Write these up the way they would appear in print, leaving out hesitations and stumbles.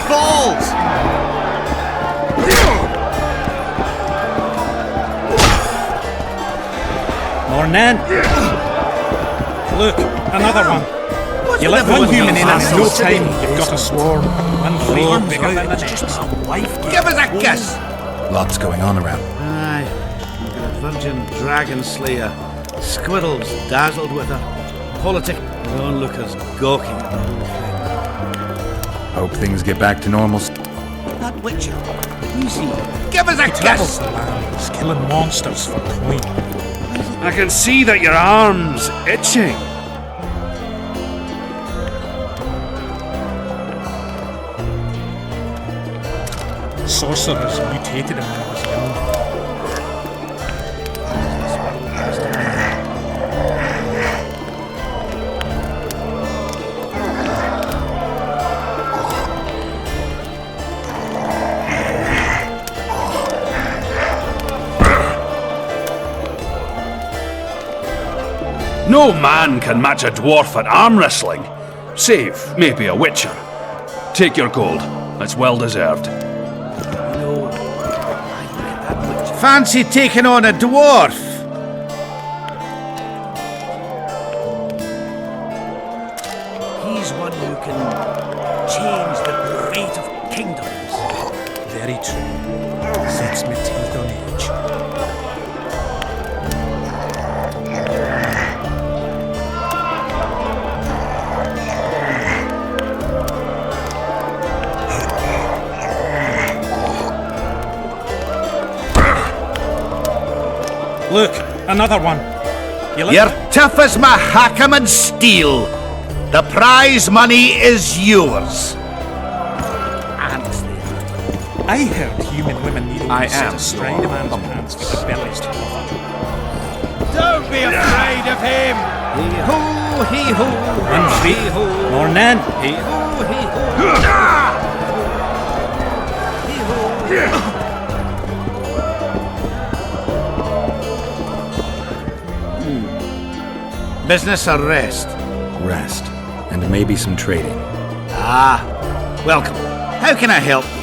balls! Morning. Look, another one. You let one human in and in no time you've got a swarm. One flea bigger than the next. Give us a kiss! Lots going on around. Aye, we've got a virgin dragon slayer, squirrels dazzled with her, politic onlookers gawking at the whole thing. Hope things get back to normal. That witcher, who's he? Give us a Travels kiss! the lands, killing monsters for coin. I can see that your arm's itching. Sorcerers mutated him when I was young. No man can match a dwarf at arm wrestling, save maybe a witcher. Take your gold. It's well deserved. Fancy taking on a dwarf? He's one who can change the fate of kingdoms. Very true. Sets me teeth on edge. Look, another one. You're tough as Mahakam and steel. The prize money is yours. I heard human women need I to set am astride a man's pants for their bellies to cover. Don't be afraid of him! Hee-ho, hee-ho, One flea. hee-ho, Morning. hee-ho, hee-ho. Business or rest? Rest. And maybe some trading. Ah, welcome. How can I help you?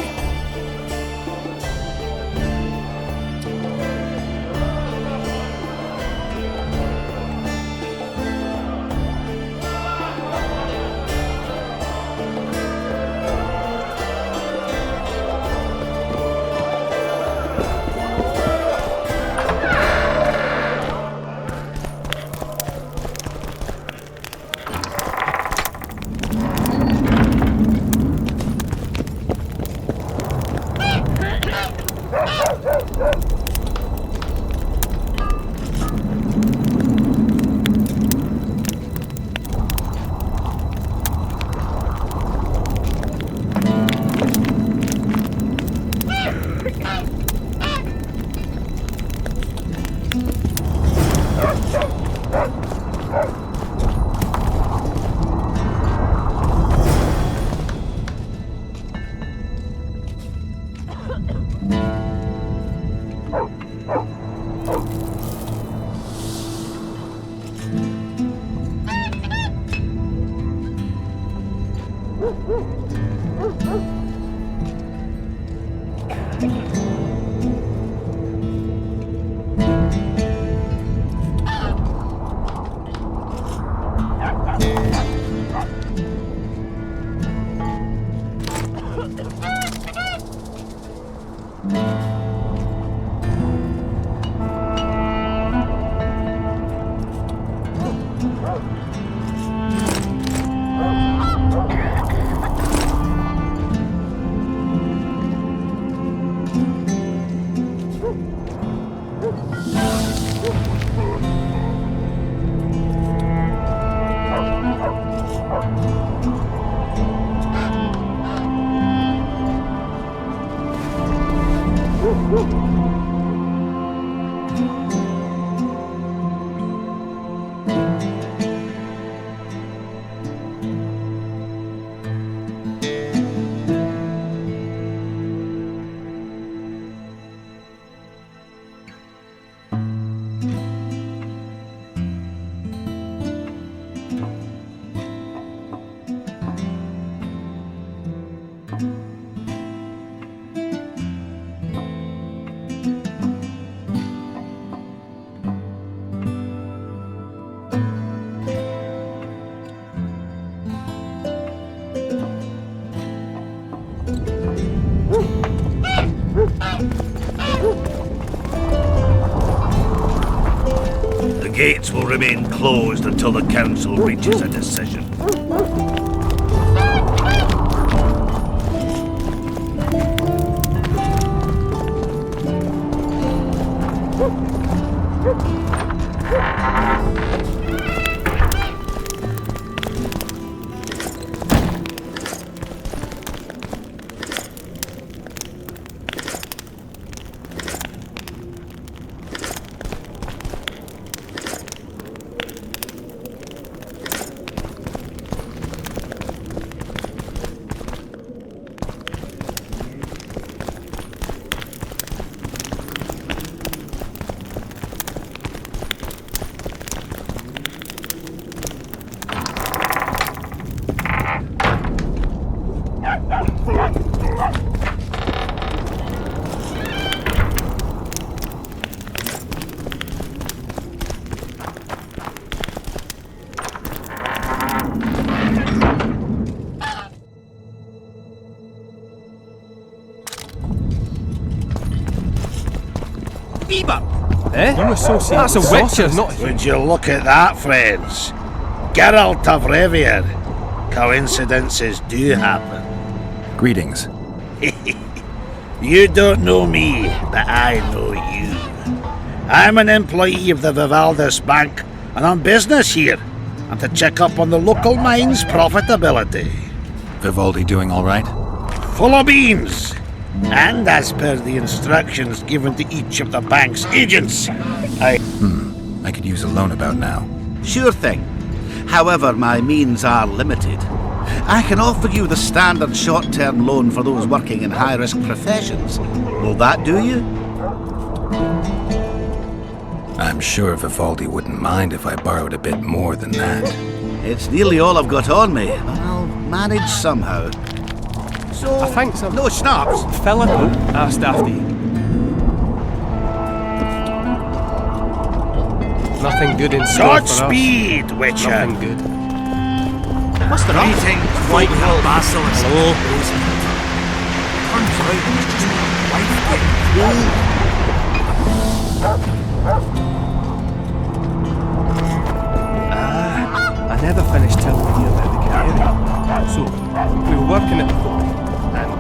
gates will remain closed until the council reaches a decision. That's a witcher, not... Would you look at that, friends? Geralt of Rivia. Coincidences do happen. Greetings. You don't know me, but I know you. I'm an employee of the Vivaldis Bank, and on business here. I'm to check up on the local mine's profitability. Vivaldi doing all right? Full of beans! And as per the instructions given to each of the bank's agents, I could use a loan about now. Sure thing. However, my means are limited. I can offer you the standard short-term loan for those working in high-risk professions. Will that do you? I'm sure Vivaldi wouldn't mind if I borrowed a bit more than that. It's nearly all I've got on me, but I'll manage somehow. So, I think some... no schnapps. Philip asked after you. Nothing good in store for us. Godspeed, Witcher! Nothing good. What's the Greetings, White Hill Basilisk. Hello. Turns out it's just my wife getting cold. I never finished telling you about the canary. So, we were working at the fort, and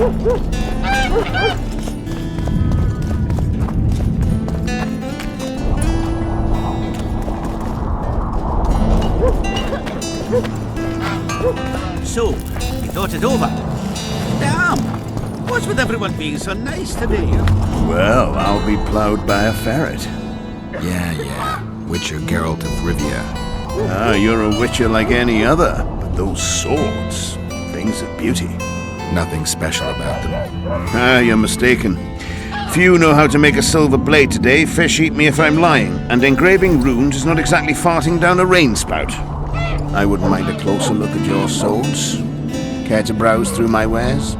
So, you thought it over? Damn! What's with everyone being so nice today? Well, I'll be plowed by a ferret. Yeah. Witcher Geralt of Rivia. Ah, you're a witcher like any other. But those swords, things of beauty. Nothing special about them. Ah, you're mistaken. Few know how to make a silver blade today, fish eat me if I'm lying, and engraving runes is not exactly farting down a rain spout. I wouldn't mind a closer look at your swords. Care to browse through my wares?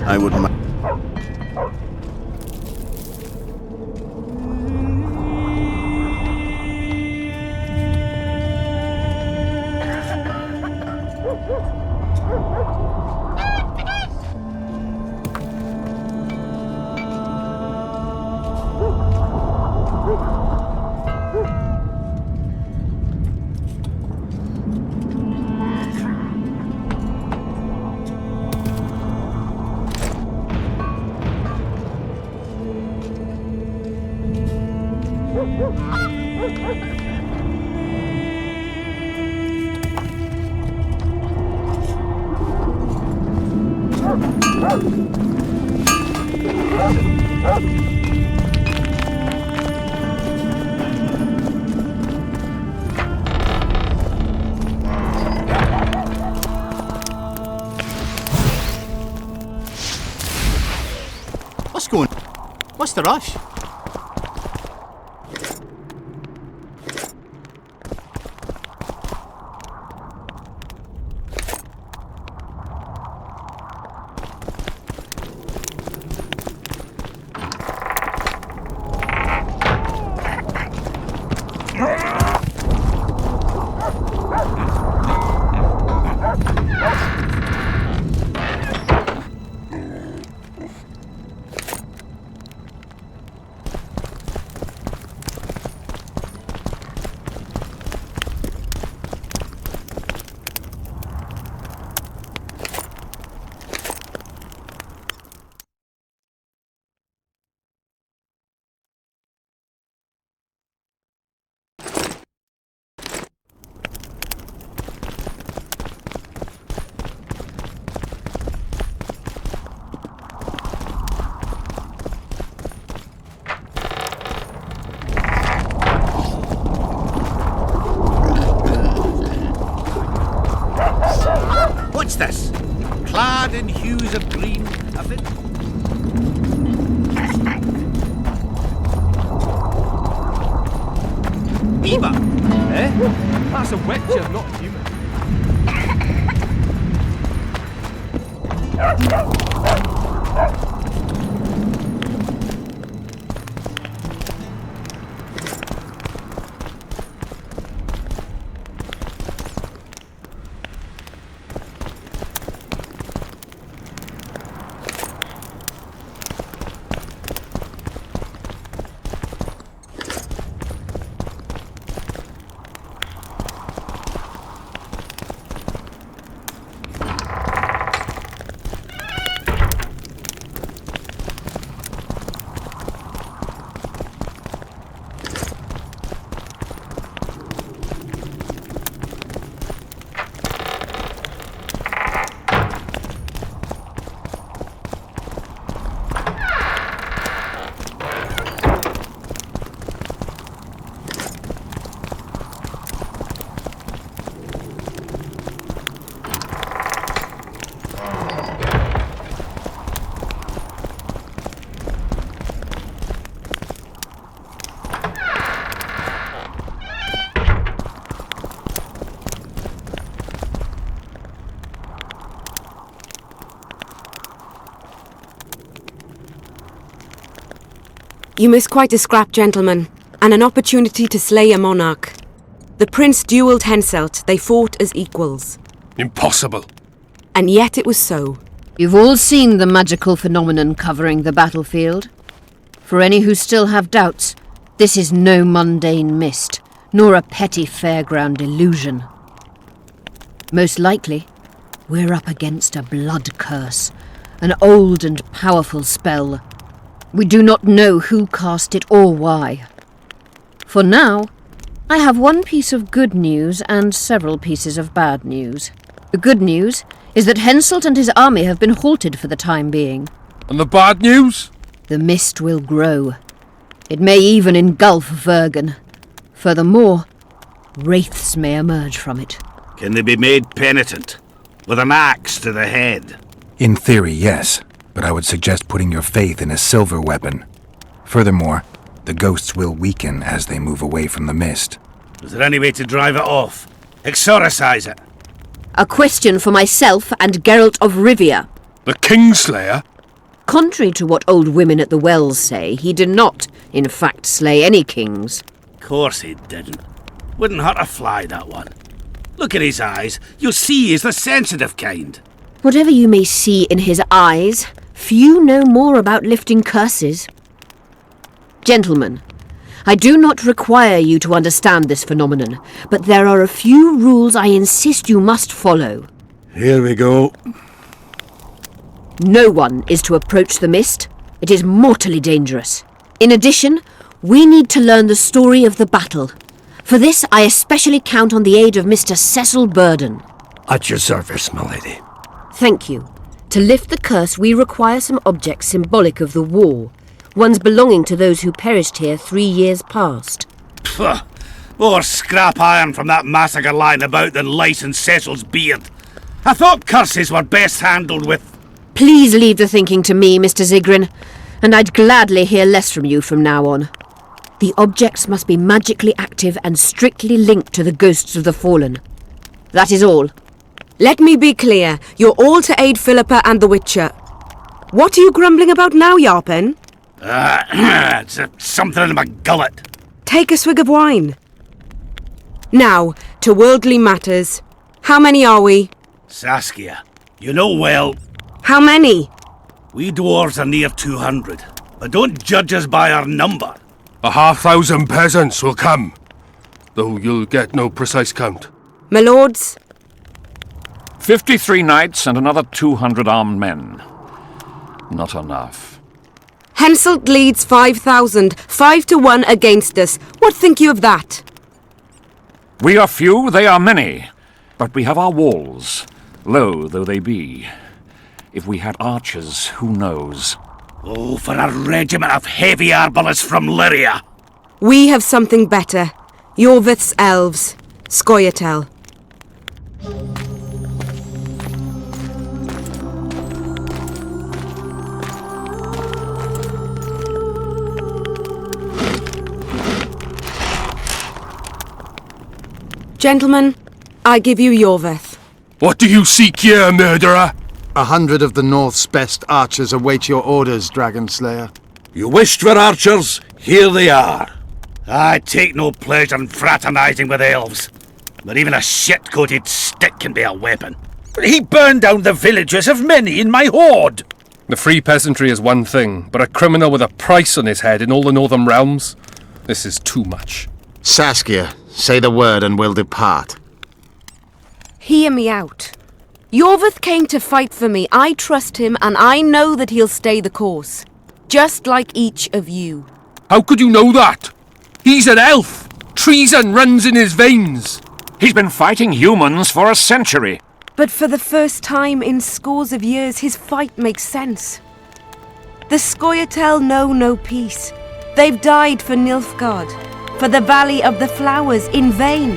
I wouldn't mind. What's the rush? What's this? Clad in hues of green, a bit... Eva! Eh? That's a witcher, not a human. You miss quite a scrap, gentlemen, and an opportunity to slay a monarch. The prince duelled Henselt. They fought as equals. Impossible. And yet it was so. You've all seen the magical phenomenon covering the battlefield. For any who still have doubts, this is no mundane mist, nor a petty fairground illusion. Most likely, we're up against a blood curse, an old and powerful spell. We do not know who cast it or why. For now, I have one piece of good news and several pieces of bad news. The good news is that Henselt and his army have been halted for the time being. And the bad news? The mist will grow. It may even engulf Vergen. Furthermore, wraiths may emerge from it. Can they be made penitent? With an axe to the head? In theory, yes, but I would suggest putting your faith in a silver weapon. Furthermore, the ghosts will weaken as they move away from the mist. Is there any way to drive it off? Exorcise it? A question for myself and Geralt of Rivia. The Kingslayer? Contrary to what old women at the wells say, he did not, in fact, slay any kings. Course he didn't. Wouldn't hurt a fly, that one. Look at his eyes. You'll see he's the sensitive kind. Whatever you may see in his eyes, few know more about lifting curses. Gentlemen, I do not require you to understand this phenomenon, but there are a few rules I insist you must follow. Here we go. No one is to approach the mist. It is mortally dangerous. In addition, we need to learn the story of the battle. For this, I especially count on the aid of Mr. Cecil Burden. At your service, my lady. Thank you. To lift the curse, we require some objects symbolic of the war. Ones belonging to those who perished here 3 years past. Pfft. More scrap iron from that massacre lying about than lice in Cecil's beard. I thought curses were best handled with... Please leave the thinking to me, Mr. Zigrin, and I'd gladly hear less from you from now on. The objects must be magically active and strictly linked to the ghosts of the fallen. That is all. Let me be clear. You're all to aid Philippa and the Witcher. What are you grumbling about now, Yarpen? It's something in my gullet. Take a swig of wine. Now, to worldly matters. How many are we? Saskia, you know well... How many? We dwarves are near 200, but don't judge us by our number. 1,000 peasants will come, though you'll get no precise count. My lords? 53 knights and another 200 armed men. Not enough. Henselt leads 5,000, 5-1 against us. What think you of that? We are few, they are many, but we have our walls, low though they be. If we had archers, who knows? Oh, for a regiment of heavy arbalists from Lyria. We have something better. Yorvith's elves. Scoia'tael. Gentlemen, I give you Yorvith. What do you seek here, murderer? 100 of the North's best archers await your orders, Dragon Slayer. You wished for archers? Here they are. I take no pleasure in fraternising with elves, but even a shit-coated stick can be a weapon. He burned down the villages of many in my horde. The free peasantry is one thing, but a criminal with a price on his head in all the northern realms? This is too much. Saskia, say the word and we'll depart. Hear me out. Yorvith came to fight for me. I trust him, and I know that he'll stay the course. Just like each of you. How could you know that? He's an elf! Treason runs in his veins! He's been fighting humans for a century. But for the first time in scores of years, his fight makes sense. The Scoia'tael know no peace. They've died for Nilfgaard, for the Valley of the Flowers, in vain.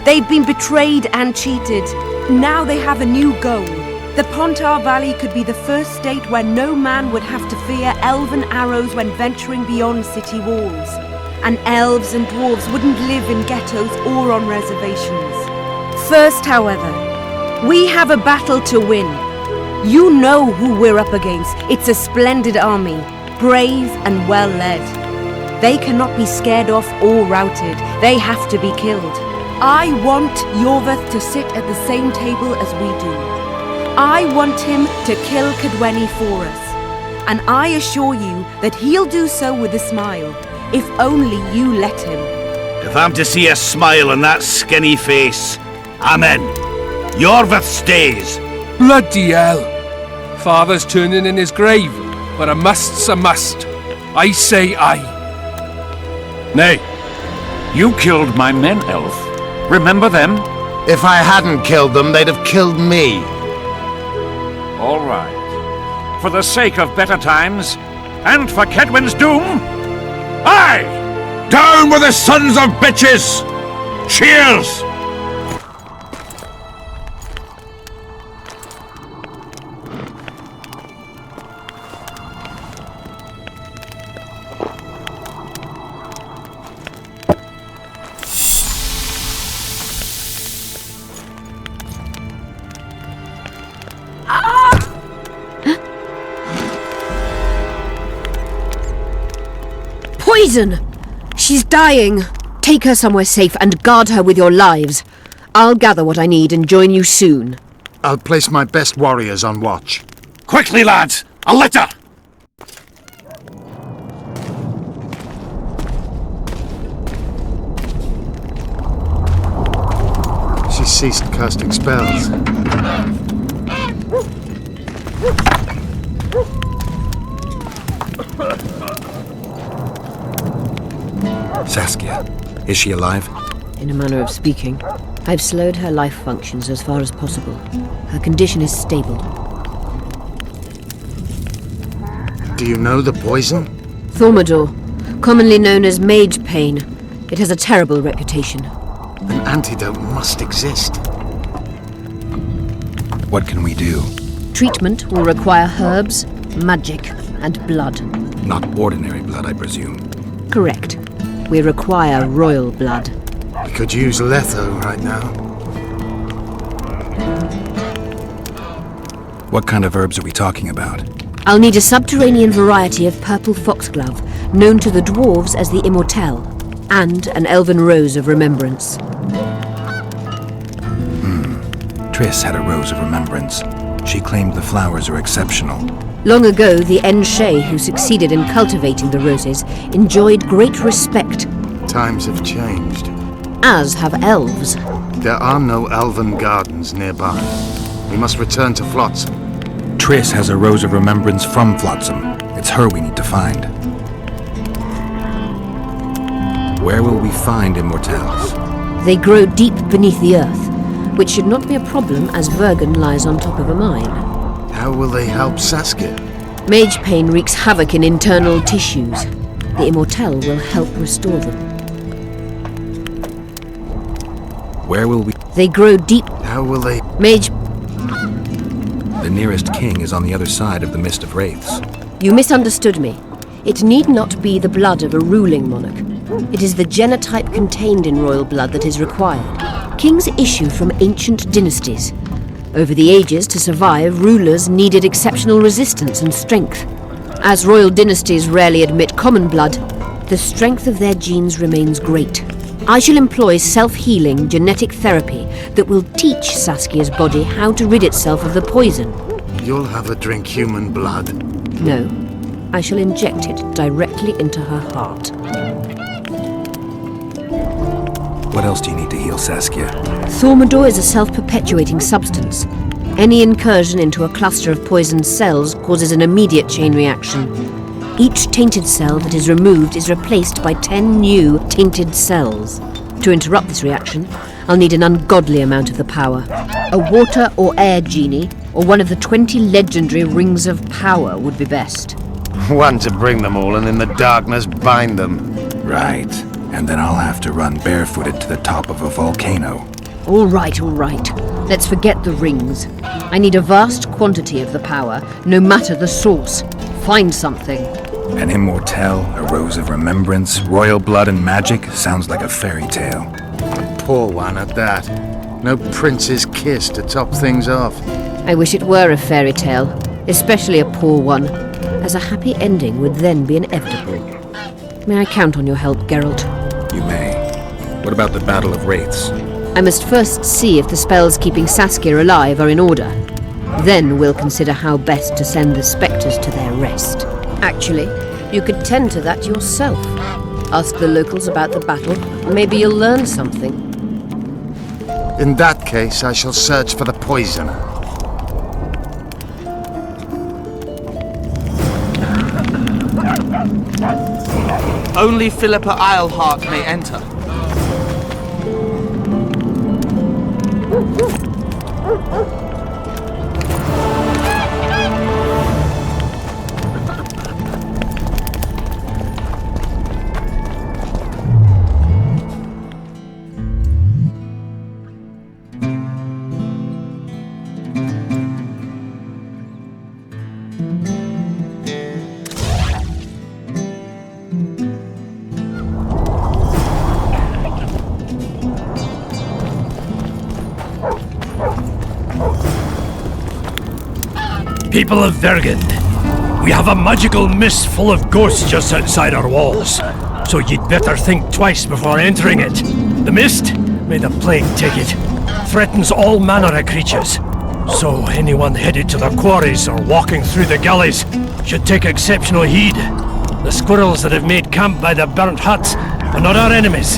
They've been betrayed and cheated. Now they have a new goal. The Pontar Valley could be the first state where no man would have to fear elven arrows when venturing beyond city walls. And elves and dwarves wouldn't live in ghettos or on reservations. First, however, we have a battle to win. You know who we're up against. It's a splendid army, brave and well led. They cannot be scared off or routed. They have to be killed. I want Yorveth to sit at the same table as we do. I want him to kill Cadweni for us. And I assure you that he'll do so with a smile, if only you let him. If I'm to see a smile on that skinny face, I'm in. Yorveth stays. Bloody hell. Father's turning in his grave, but a must's a must. I say aye. Nay, you killed my men, Elf. Remember them? If I hadn't killed them, they'd have killed me. All right. For the sake of better times, and for Kedwin's doom, aye! Down with the sons of bitches! Cheers! Poison! She's dying. Take her somewhere safe and guard her with your lives. I'll gather what I need and join you soon. I'll place my best warriors on watch. Quickly, lads! A litter! She ceased casting spells. Saskia, is she alive? In a manner of speaking, I've slowed her life functions as far as possible. Her condition is stable. Do you know the poison? Thaumadur, commonly known as mage pain. It has a terrible reputation. An antidote must exist. What can we do? Treatment will require herbs, magic, and blood. Not ordinary blood, I presume. Correct. We require royal blood. We could use Letho right now. What kind of herbs are we talking about? I'll need a subterranean variety of purple foxglove, known to the dwarves as the Immortelle, and an elven rose of remembrance. Triss had a rose of remembrance. She claimed the flowers are exceptional. Long ago, the Enshe, who succeeded in cultivating the roses, enjoyed great respect. Times have changed. As have elves. There are no elven gardens nearby. We must return to Flotsam. Triss has a rose of remembrance from Flotsam. It's her we need to find. Where will we find immortelles? They grow deep beneath the earth, which should not be a problem as Vergen lies on top of a mine. How will they help Saskia? Mage pain wreaks havoc in internal tissues. The Immortelle will help restore them. Where will we... They grow deep... How will they... Mage... The nearest king is on the other side of the Mist of Wraiths. You misunderstood me. It need not be the blood of a ruling monarch. It is the genotype contained in royal blood that is required. Kings issue from ancient dynasties. Over the ages, to survive, rulers needed exceptional resistance and strength. As royal dynasties rarely admit common blood, the strength of their genes remains great. I shall employ self-healing genetic therapy that will teach Saskia's body how to rid itself of the poison. You'll have her drink human blood. No, I shall inject it directly into her heart. What else do you need to heal Saskia? Thaumadur is a self-perpetuating substance. Any incursion into a cluster of poisoned cells causes an immediate chain reaction. Each tainted cell that is removed is replaced by 10 new tainted cells. To interrupt this reaction, I'll need an ungodly amount of the power. A water or air genie, or one of the 20 legendary rings of power would be best. One to bring them all and in the darkness bind them. Right. And then I'll have to run barefooted to the top of a volcano. All right. Let's forget the rings. I need a vast quantity of the power, no matter the source. Find something. An immortelle, a rose of remembrance, royal blood and magic sounds like a fairy tale. Poor one at that. No prince's kiss to top things off. I wish it were a fairy tale, especially a poor one, as a happy ending would then be inevitable. May I count on your help, Geralt? You may. What about the Battle of Wraiths? I must first see if the spells keeping Saskia alive are in order. Then we'll consider how best to send the spectres to their rest. Actually, you could tend to that yourself. Ask the locals about the battle. Maybe you'll learn something. In that case, I shall search for the poisoner. Only Philippa Eilhart may enter. People of Vergen, we have a magical mist full of ghosts just outside our walls, so you'd better think twice before entering it. The mist, may the plague take it, threatens all manner of creatures, so anyone headed to the quarries or walking through the gullies should take exceptional heed. The squirrels that have made camp by the burnt huts are not our enemies,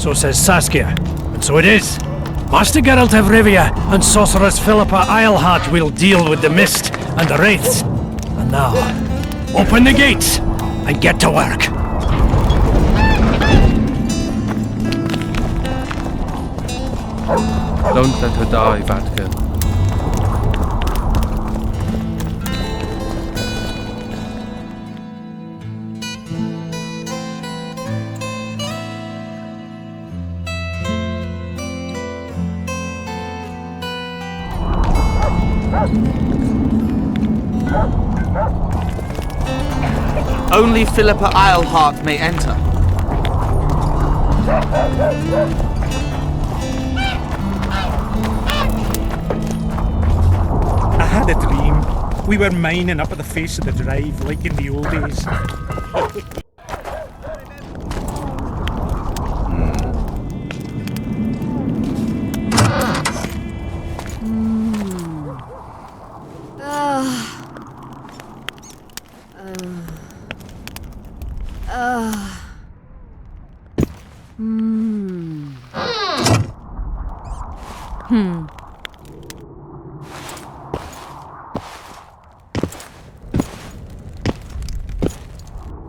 so says Saskia, and so it is. Master Geralt of Rivia and Sorceress Philippa Eilhart will deal with the mist and the wraiths. And now, open the gates and get to work. Don't let her die, Vatkin. Only Philippa Eilhart may enter. I had a dream. We were mining up at the face of the drive like in the old days.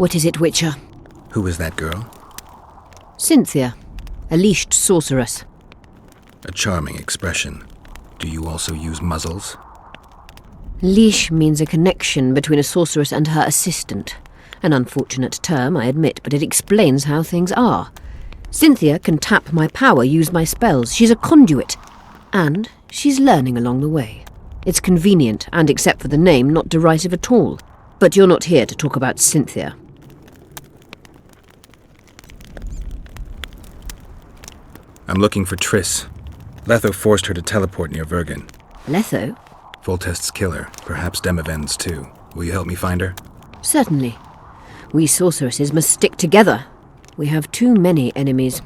What is it, Witcher? Who is that girl? Cynthia, a leashed sorceress. A charming expression. Do you also use muzzles? Leash means a connection between a sorceress and her assistant. An unfortunate term, I admit, but it explains how things are. Cynthia can tap my power, use my spells. She's a conduit. And she's learning along the way. It's convenient, and except for the name, not derisive at all. But you're not here to talk about Cynthia. I'm looking for Triss. Letho forced her to teleport near Vergen. Letho? Foltest's killer, perhaps Demavend's too. Will you help me find her? Certainly. We sorceresses must stick together. We have too many enemies.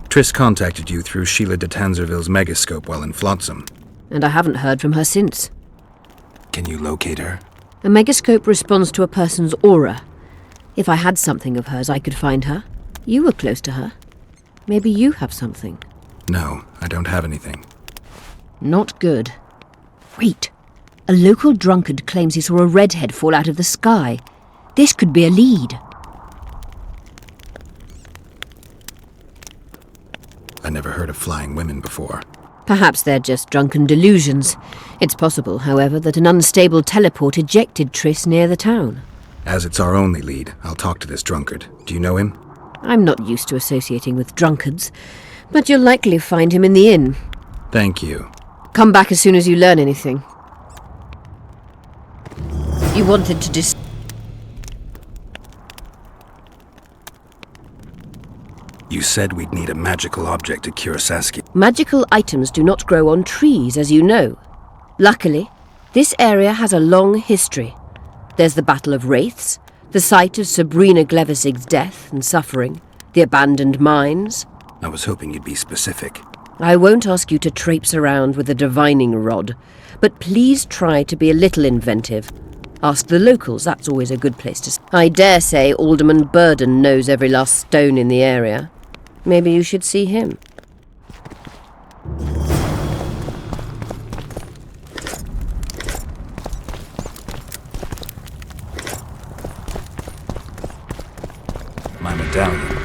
Triss contacted you through Sheila de Tanzerville's megascope while in Flotsam. And I haven't heard from her since. Can you locate her? A megascope responds to a person's aura. If I had something of hers, I could find her. You were close to her. Maybe you have something. No, I don't have anything. Not good. Wait. A local drunkard claims he saw a redhead fall out of the sky. This could be a lead. I never heard of flying women before. Perhaps they're just drunken delusions. It's possible, however, that an unstable teleport ejected Triss near the town. As it's our only lead, I'll talk to this drunkard. Do you know him? I'm not used to associating with drunkards, but you'll likely find him in the inn. Thank you. Come back as soon as you learn anything. You wanted to You said we'd need a magical object to cure Saskia. Magical items do not grow on trees, as you know. Luckily, this area has a long history. There's the Battle of Wraiths, The sight of Sabrina Glevisig's death and suffering, the abandoned mines. I was hoping you'd be specific. I won't ask you to traipse around with a divining rod, but please try to be a little inventive. Ask the locals, that's always a good place to... I dare say Alderman Burden knows every last stone in the area. Maybe you should see him. My medallion.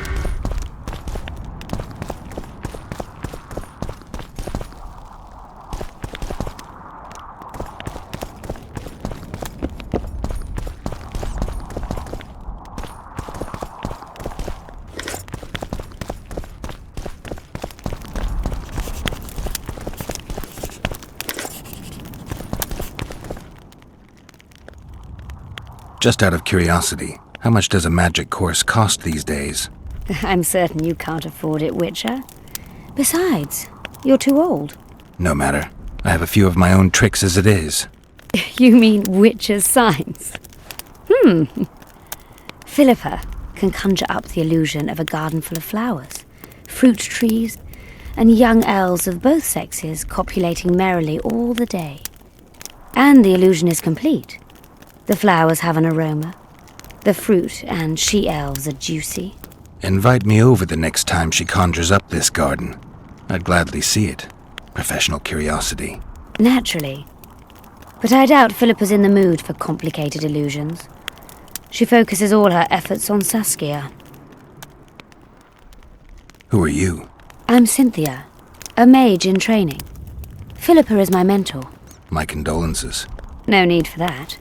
Just out of curiosity, how much does a magic course cost these days? I'm certain you can't afford it, Witcher. Besides, you're too old. No matter. I have a few of my own tricks as it is. You mean Witcher's signs? Philippa can conjure up the illusion of a garden full of flowers, fruit trees, and young elves of both sexes copulating merrily all the day. And the illusion is complete. The flowers have an aroma. The fruit and she-elves are juicy. Invite me over the next time she conjures up this garden. I'd gladly see it. Professional curiosity. Naturally. But I doubt Philippa's in the mood for complicated illusions. She focuses all her efforts on Saskia. Who are you? I'm Cynthia, a mage in training. Philippa is my mentor. My condolences. No need for that.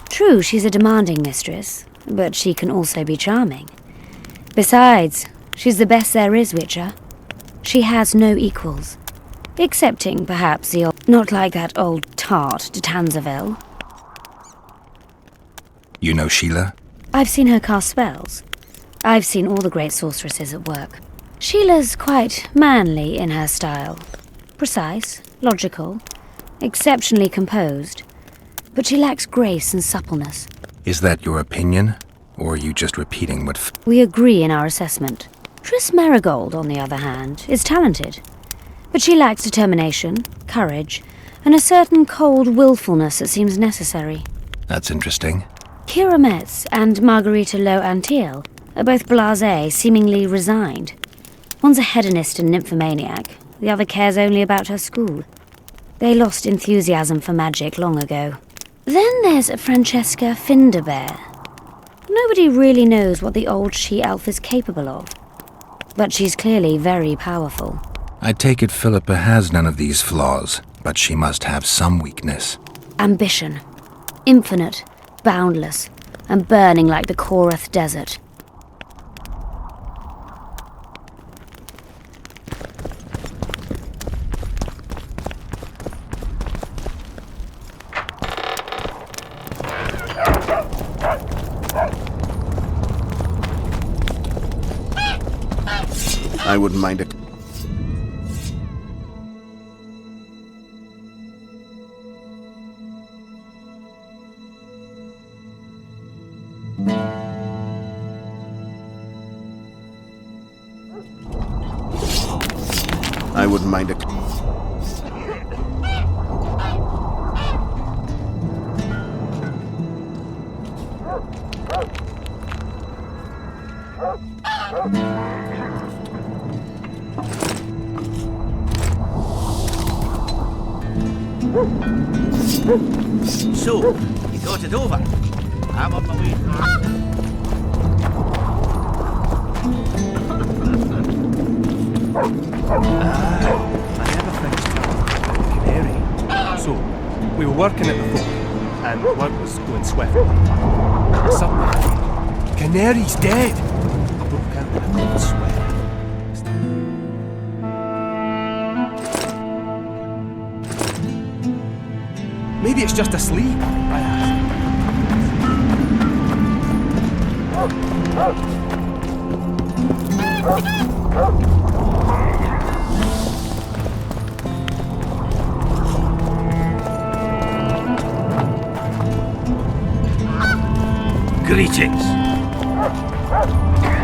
True, she's a demanding mistress, but she can also be charming. Besides, she's the best there is, Witcher. She has no equals. Excepting, perhaps, the old... Not like that old tart de Tanzaville. You know Sheila? I've seen her cast spells. I've seen all the great sorceresses at work. Sheila's quite manly in her style. Precise, logical, exceptionally composed. But she lacks grace and suppleness. Is that your opinion? Or are you just repeating what... We agree in our assessment. Triss Marigold, on the other hand, is talented. But she lacks determination, courage, and a certain cold willfulness that seems necessary. That's interesting. Kira Metz and Margarita Lowe Antiel are both blasé, seemingly resigned. One's a hedonist and nymphomaniac. The other cares only about her school. They lost enthusiasm for magic long ago. Then there's Francesca Finderbear. Nobody really knows what the old she-elf is capable of. But she's clearly very powerful. I take it Philippa has none of these flaws, but she must have some weakness. Ambition. Infinite, boundless, and burning like the Korath Desert. I wouldn't mind it. I wouldn't mind it. So, you got it over. I'm on my way. I never finished telling you about the canary. So, we were working at the fort, and work was going swiftly. Suddenly, Canary's dead! I broke out in a cold sweat. Maybe it's just asleep, I asked. Greetings.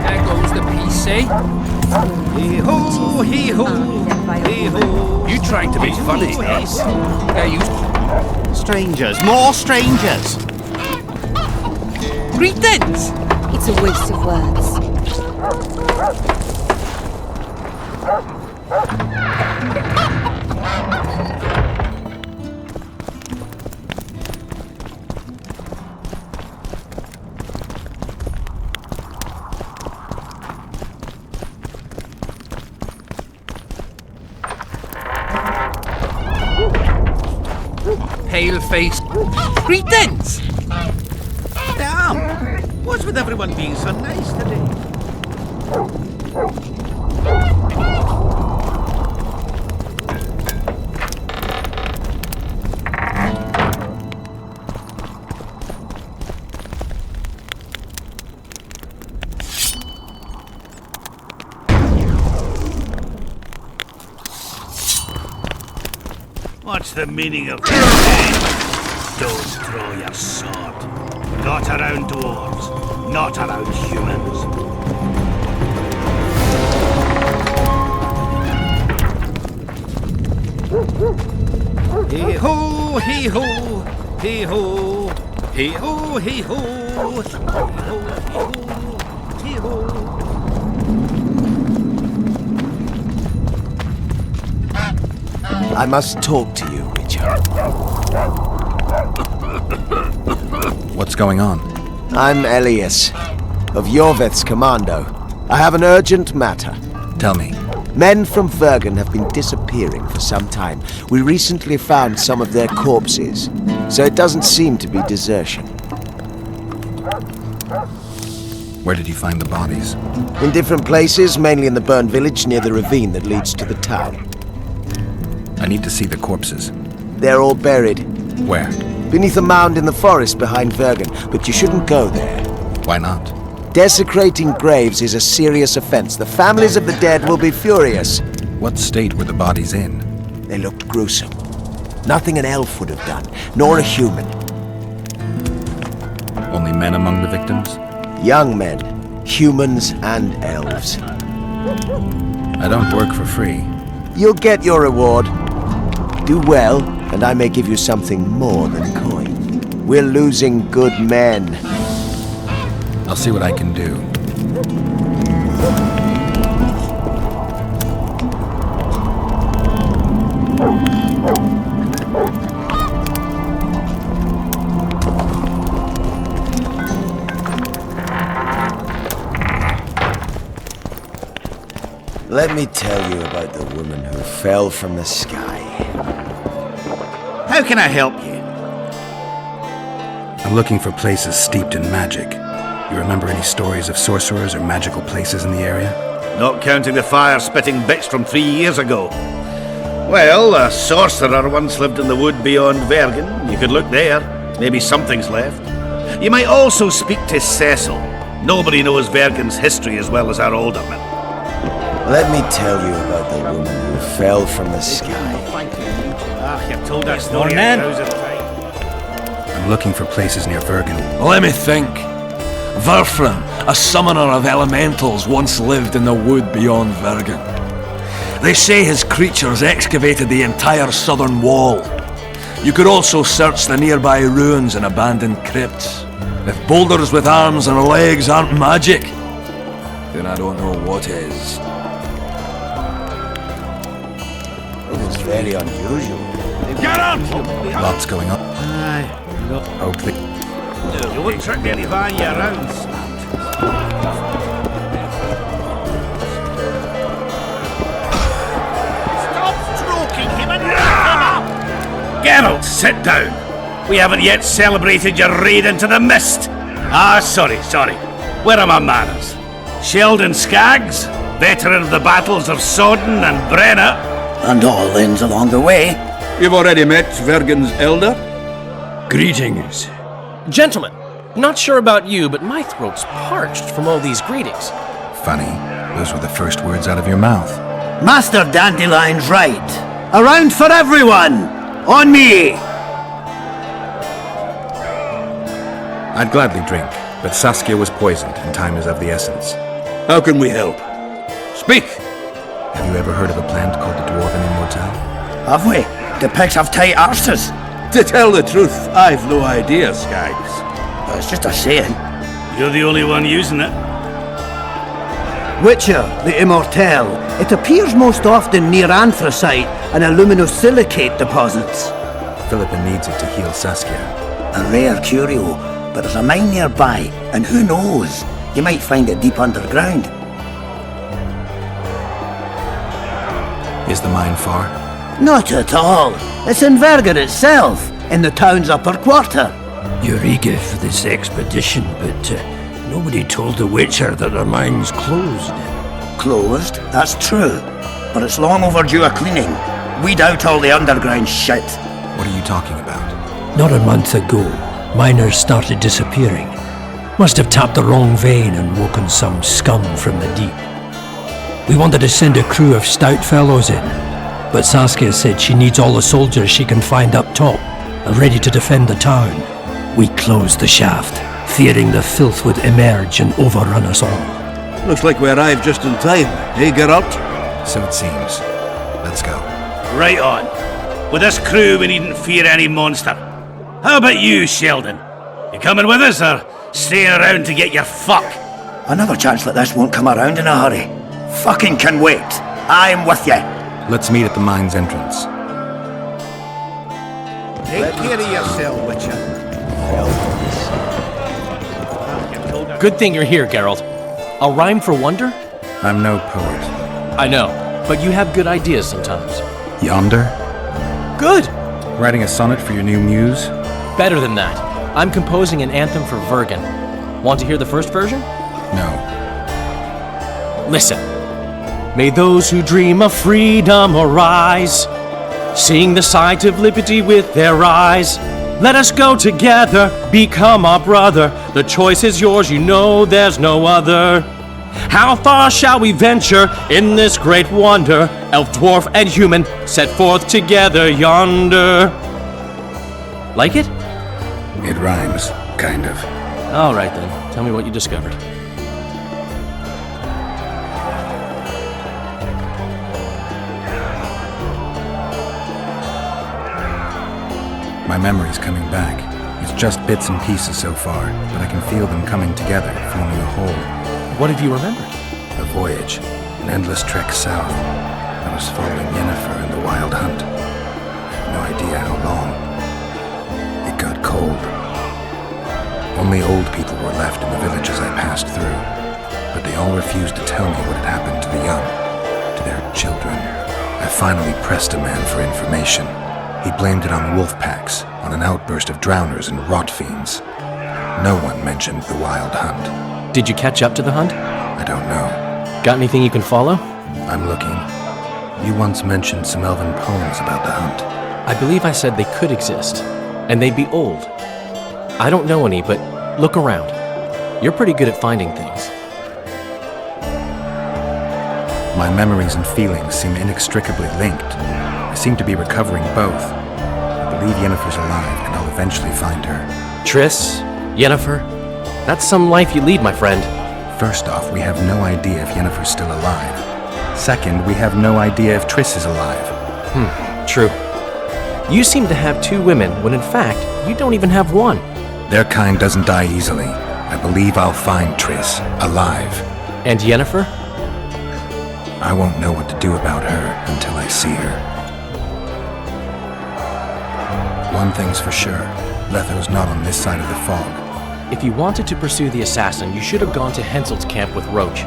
There goes the peace, eh? Hee-ho, hee-ho, hee-ho. You trying to be funny, eh? There you... Strangers, more strangers. Greetings! It's a waste of words. Pale-faced... Greetings! Damn! What's with everyone being so nice today? What's the meaning of this? Don't throw your sword. Not around dwarves. Not around humans. Hee-ho, hee-ho, hee-ho, hee-ho, hee-ho, hee-ho, hee-ho. I must talk to you, Richard. What's going on? I'm Elias, of Yorveth's commando. I have an urgent matter. Tell me. Men from Vergen have been disappearing for some time. We recently found some of their corpses, so it doesn't seem to be desertion. Where did you find the bodies? In different places, mainly in the burned village near the ravine that leads to the town. I need to see the corpses. They're all buried. Where? Beneath a mound in the forest behind Vergen, but you shouldn't go there. Why not? Desecrating graves is a serious offense. The families of the dead will be furious. What state were the bodies in? They looked gruesome. Nothing an elf would have done, nor a human. Only men among the victims? Young men, humans and elves. I don't work for free. You'll get your reward. Do well, and I may give you something more than coin. We're losing good men. I'll see what I can do. Let me tell you about the woman who fell from the sky. How can I help you? I'm looking for places steeped in magic. You remember any stories of sorcerers or magical places in the area? Not counting the fire-spitting bits from 3 years ago. Well, a sorcerer once lived in the wood beyond Vergen. You could look there. Maybe something's left. You might also speak to Cecil. Nobody knows Vergen's history as well as our alderman. Let me tell you about the woman who fell from the sky. You've told that story a thousand times. I'm looking for places near Vergen. Let me think. Verfrin, a summoner of elementals, once lived in the wood beyond Vergen. They say his creatures excavated the entire southern wall. You could also search the nearby ruins and abandoned crypts. If boulders with arms and legs aren't magic, then I don't know what is. It's very unusual. Get up! Lots going on. Aye. Hope that... You won't trick me any van you around, Stop stroking him and wrap him up! Geralt, sit down. We haven't yet celebrated your raid into the mist. Sorry. Where are my manners? Sheldon Skaggs, veteran of the battles of Sodden and Brenna. And all lands along the way. You've already met Vergen's elder? Greetings. Gentlemen, not sure about you, but my throat's parched from all these greetings. Funny. Those were the first words out of your mouth. Master Dandelion's right. Around for everyone! On me! I'd gladly drink, but Saskia was poisoned and time is of the essence. How can we help? Speak! Have you ever heard of a plant called the Dwarven Immortelle? Have we? The pigs have tight arses. To tell the truth, I've no idea, Skaggs. Well, it's just a saying. You're the only one using it. Witcher, the Immortelle. It appears most often near anthracite and aluminosilicate deposits. Philippa needs it to heal Saskia. A rare curio, but there's a mine nearby, and who knows? You might find it deep underground. Is the mine far? Not at all. It's in Vergen itself, in the town's upper quarter. You're eager for this expedition, but nobody told the Witcher that their mine's closed. Closed? That's true. But it's long overdue a cleaning. Weed out all the underground shit. What are you talking about? Not a month ago, miners started disappearing. Must have tapped the wrong vein and woken some scum from the deep. We wanted to send a crew of stout fellows in, but Saskia said she needs all the soldiers she can find up top and ready to defend the town. We closed the shaft, fearing the filth would emerge and overrun us all. Looks like we arrived just in time. Hey, Geralt? So it seems. Let's go. Right on. With this crew, we needn't fear any monster. How about you, Sheldon? You coming with us, or staying around to get your fuck? Another chance like this won't come around in a hurry. Fucking can wait. I'm with you. Let's meet at the mine's entrance. Take care of yourself, Witcher. Good thing you're here, Geralt. A rhyme for wonder? I'm no poet. I know, but you have good ideas sometimes. Yonder? Good! Writing a sonnet for your new muse? Better than that. I'm composing an anthem for Vergen. Want to hear the first version? No. Listen. May those who dream of freedom arise, seeing the sight of liberty with their eyes. Let us go together, become our brother. The choice is yours, you know there's no other. How far shall we venture in this great wonder? Elf, dwarf, and human set forth together yonder. Like it? It rhymes, kind of. All right then, tell me what you discovered. My memory's coming back. It's just bits and pieces so far, but I can feel them coming together, forming a whole. What have you remembered? A voyage, an endless trek south. I was following Yennefer in the wild hunt. I have no idea how long. It got cold. Only old people were left in the villages I passed through, but they all refused to tell me what had happened to the young, to their children. I finally pressed a man for information. He blamed it on wolf packs, on an outburst of drowners and rot fiends. No one mentioned the wild hunt. Did you catch up to the hunt? I don't know. Got anything you can follow? I'm looking. You once mentioned some elven poems about the hunt. I believe I said they could exist, and they'd be old. I don't know any, but look around. You're pretty good at finding things. My memories and feelings seem inextricably linked. I seem to be recovering both. I believe Yennefer's alive, and I'll eventually find her. Triss? Yennefer? That's some life you lead, my friend. First off, we have no idea if Yennefer's still alive. Second, we have no idea if Triss is alive. True. You seem to have two women, when in fact, you don't even have one. Their kind doesn't die easily. I believe I'll find Triss, alive. And Yennefer? I won't know what to do about her until I see her. One thing's for sure, Letho's not on this side of the fog. If you wanted to pursue the assassin, you should have gone to Henselt's camp with Roach.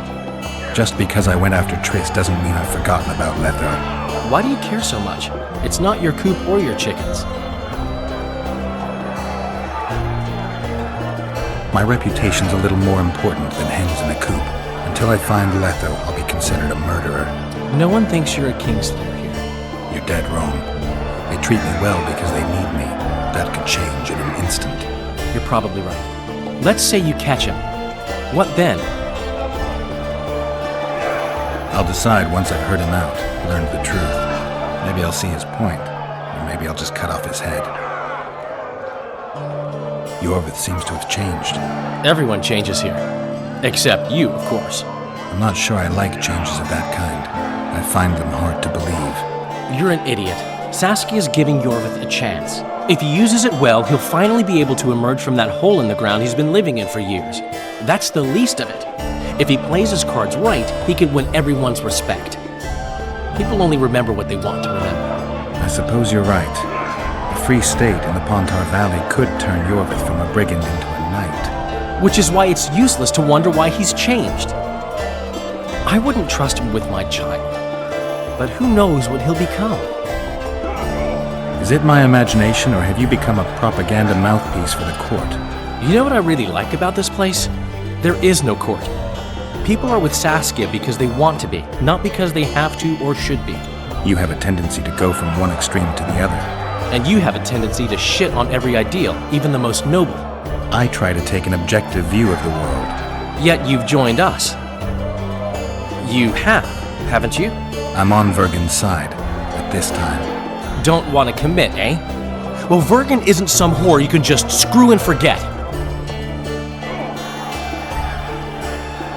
Just because I went after Triss doesn't mean I've forgotten about Letho. Why do you care so much? It's not your coop or your chickens. My reputation's a little more important than hens in a coop. Until I find Letho, I'll be considered a murderer. No one thinks you're a kingslayer here. You're dead wrong. They treat me well because they need me. That could change in an instant. You're probably right. Let's say you catch him. What then? I'll decide once I've heard him out, learned the truth. Maybe I'll see his point, or maybe I'll just cut off his head. Yorvith seems to have changed. Everyone changes here. Except you, of course. I'm not sure I like changes of that kind. I find them hard to believe. You're an idiot. Saskia's giving Yorvith a chance. If he uses it well, he'll finally be able to emerge from that hole in the ground he's been living in for years. That's the least of it. If he plays his cards right, he can win everyone's respect. People only remember what they want to remember. I suppose you're right. A free state in the Pontar Valley could turn Yorvith from a brigand into a knight. Which is why it's useless to wonder why he's changed. I wouldn't trust him with my child. But who knows what he'll become? Is it my imagination, or have you become a propaganda mouthpiece for the court? You know what I really like about this place? There is no court. People are with Saskia because they want to be, not because they have to or should be. You have a tendency to go from one extreme to the other. And you have a tendency to shit on every ideal, even the most noble. I try to take an objective view of the world. Yet you've joined us. You have, haven't you? I'm on Vergen's side, at this time. Don't want to commit, eh? Well, Vergen isn't some whore you can just screw and forget.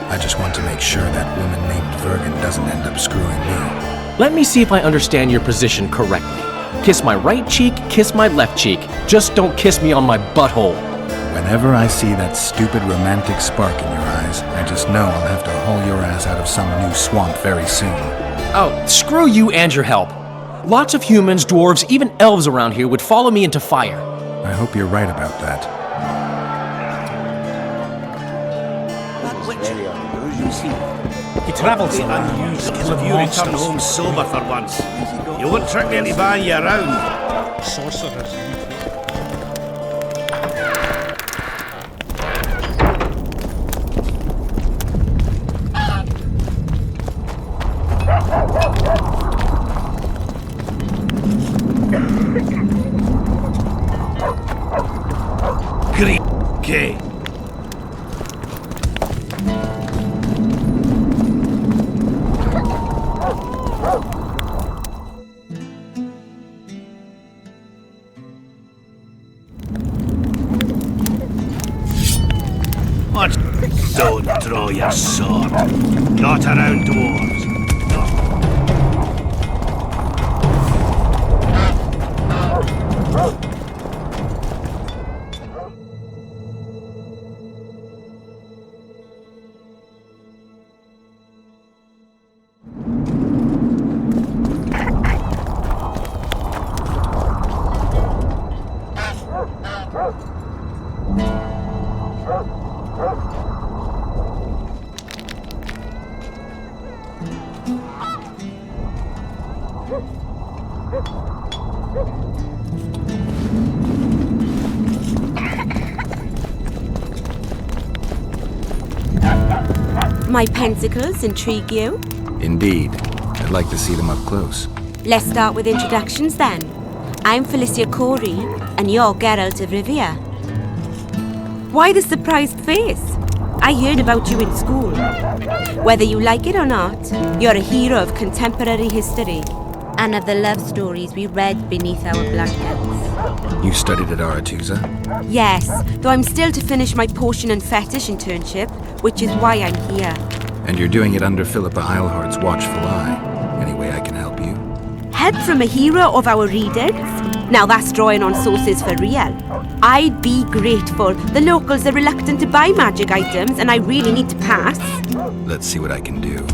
I just want to make sure that woman named Vergen doesn't end up screwing me. Let me see if I understand your position correctly. Kiss my right cheek, kiss my left cheek. Just don't kiss me on my butthole. Whenever I see that stupid romantic spark in your eyes, I just know I'll have to haul your ass out of some new swamp very soon. Oh, screw you and your help. Lots of humans, dwarves, even elves around here would follow me into fire. I hope you're right about that. That witch, He travels the unusual of you return home sober for once. You won't trick any man you around. Sorcerers. Okay. What? Don't draw your sword. Not around dwarves. My pensacles intrigue you? Indeed. I'd like to see them up close. Let's start with introductions then. I'm Felicia Corey, and you're Geralt of Rivia. Why the surprised face? I heard about you in school. Whether you like it or not, you're a hero of contemporary history and of the love stories we read beneath our blankets. You studied at Aretusa? Yes, though I'm still to finish my potion and fetish internship, which is why I'm here. And you're doing it under Philippa Eilhart's watchful eye. Any way I can help you? Help from a hero of our readings? Now that's drawing on sources for real. I'd be grateful. The locals are reluctant to buy magic items, and I really need to pass. Let's see what I can do.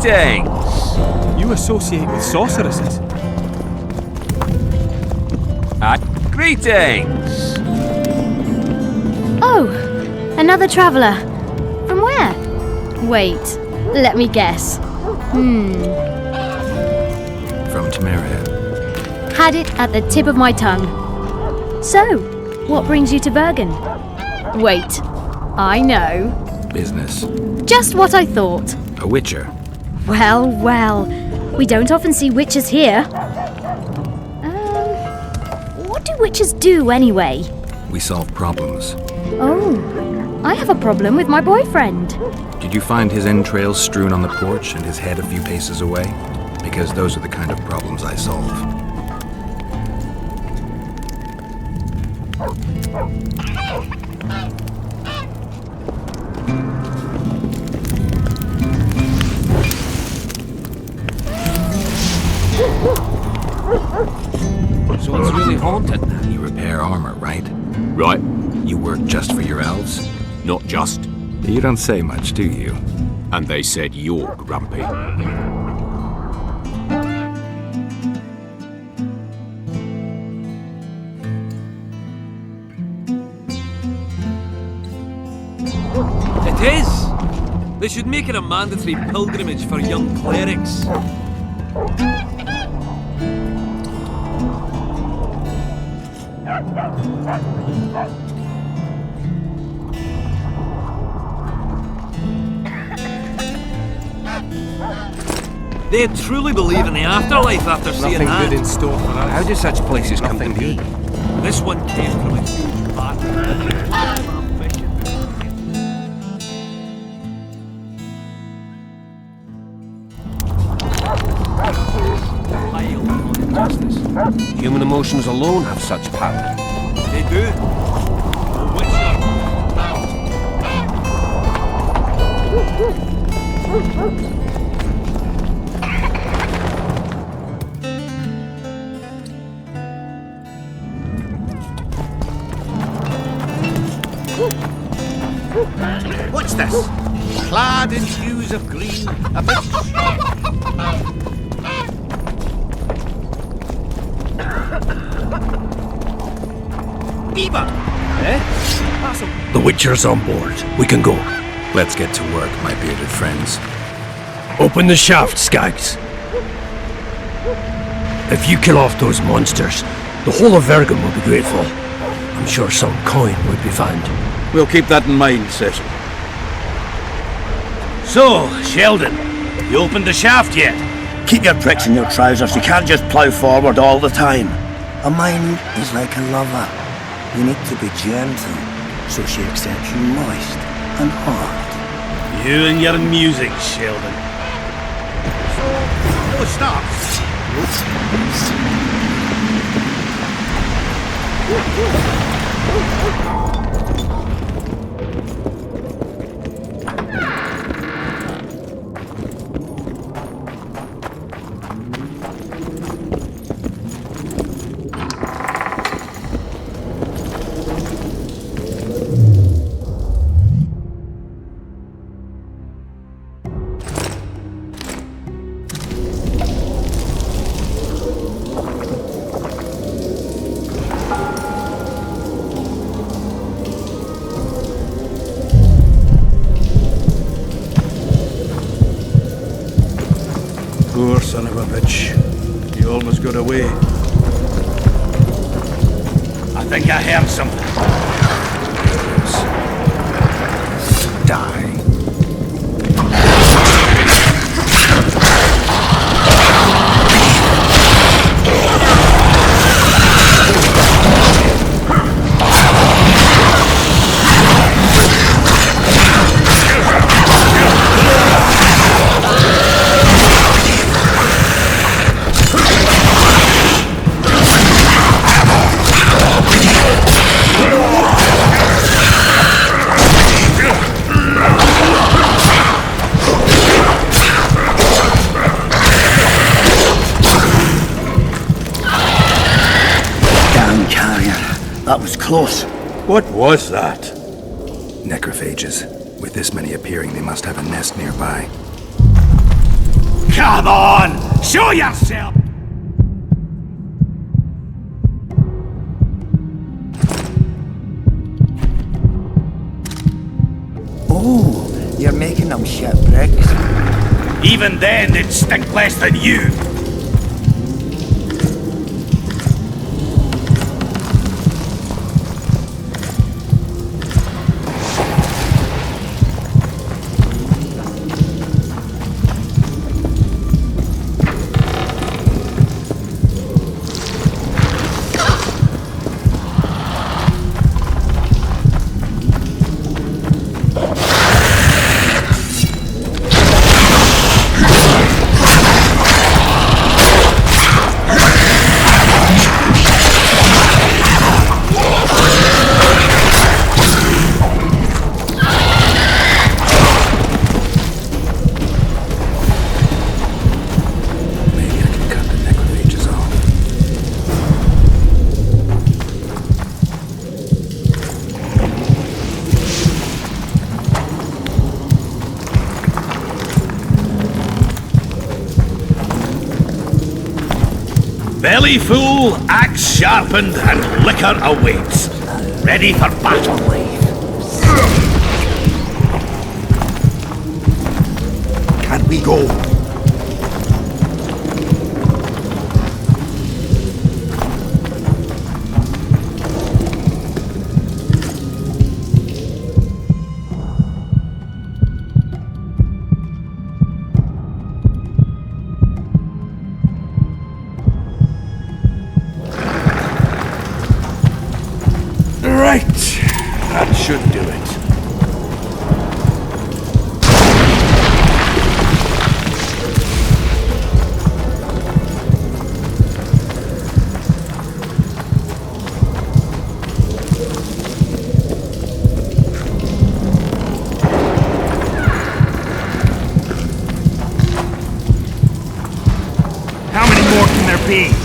Greetings! You associate with sorceresses? Greetings! Oh, another traveller. From where? Wait, let me guess. From Temeria. Had it at the tip of my tongue. So, what brings you to Bergen? Wait, I know. Business. Just what I thought. A witcher. Well, well, we don't often see witches here. What do witches do anyway? We solve problems. Oh, I have a problem with my boyfriend. Did you find his entrails strewn on the porch and his head a few paces away? Because those are the kind of problems I solve. So it's really haunted. You repair armor, right? Right. You work just for your elves? Not just. You don't say much, do you? And they said you're grumpy. It is! They should make it a mandatory pilgrimage for young clerics. They truly believe in the afterlife after seeing Nothing that. good in store for us. How do such places come to be? This one came from a huge battle. Human emotions alone have such power. They do. A witcher. What's this? Clad in hues of green, a bit... Beaver! The Witcher's on board. We can go. Let's get to work, my bearded friends. Open the shaft, Skags. If you kill off those monsters, the whole of Vergen will be grateful. I'm sure some coin would be found. We'll keep that in mind, Cecil. So, Sheldon, you opened the shaft yet? Keep your pricks in your trousers. You can't just plough forward all the time. A mind is like a lover. You need to be gentle, so she accepts you moist and hard. You and your music, Sheldon. Oh, stop! Poor son of a bitch. He almost got away. I think I heard something. Die. That was close. What was that? Necrophages. With this many appearing, they must have a nest nearby. Come on! Show yourself! Oh, you're making them shipwrecks. Even then, they'd stink less than you. Belly full, axe sharpened, and liquor awaits. Ready for battle. Can we go? Right. That should do it. How many more can there be?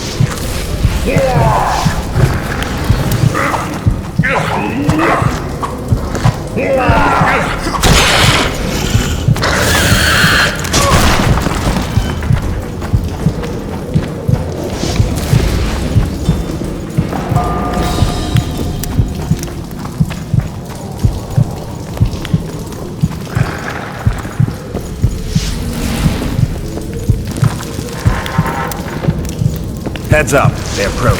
Heads up, they approach.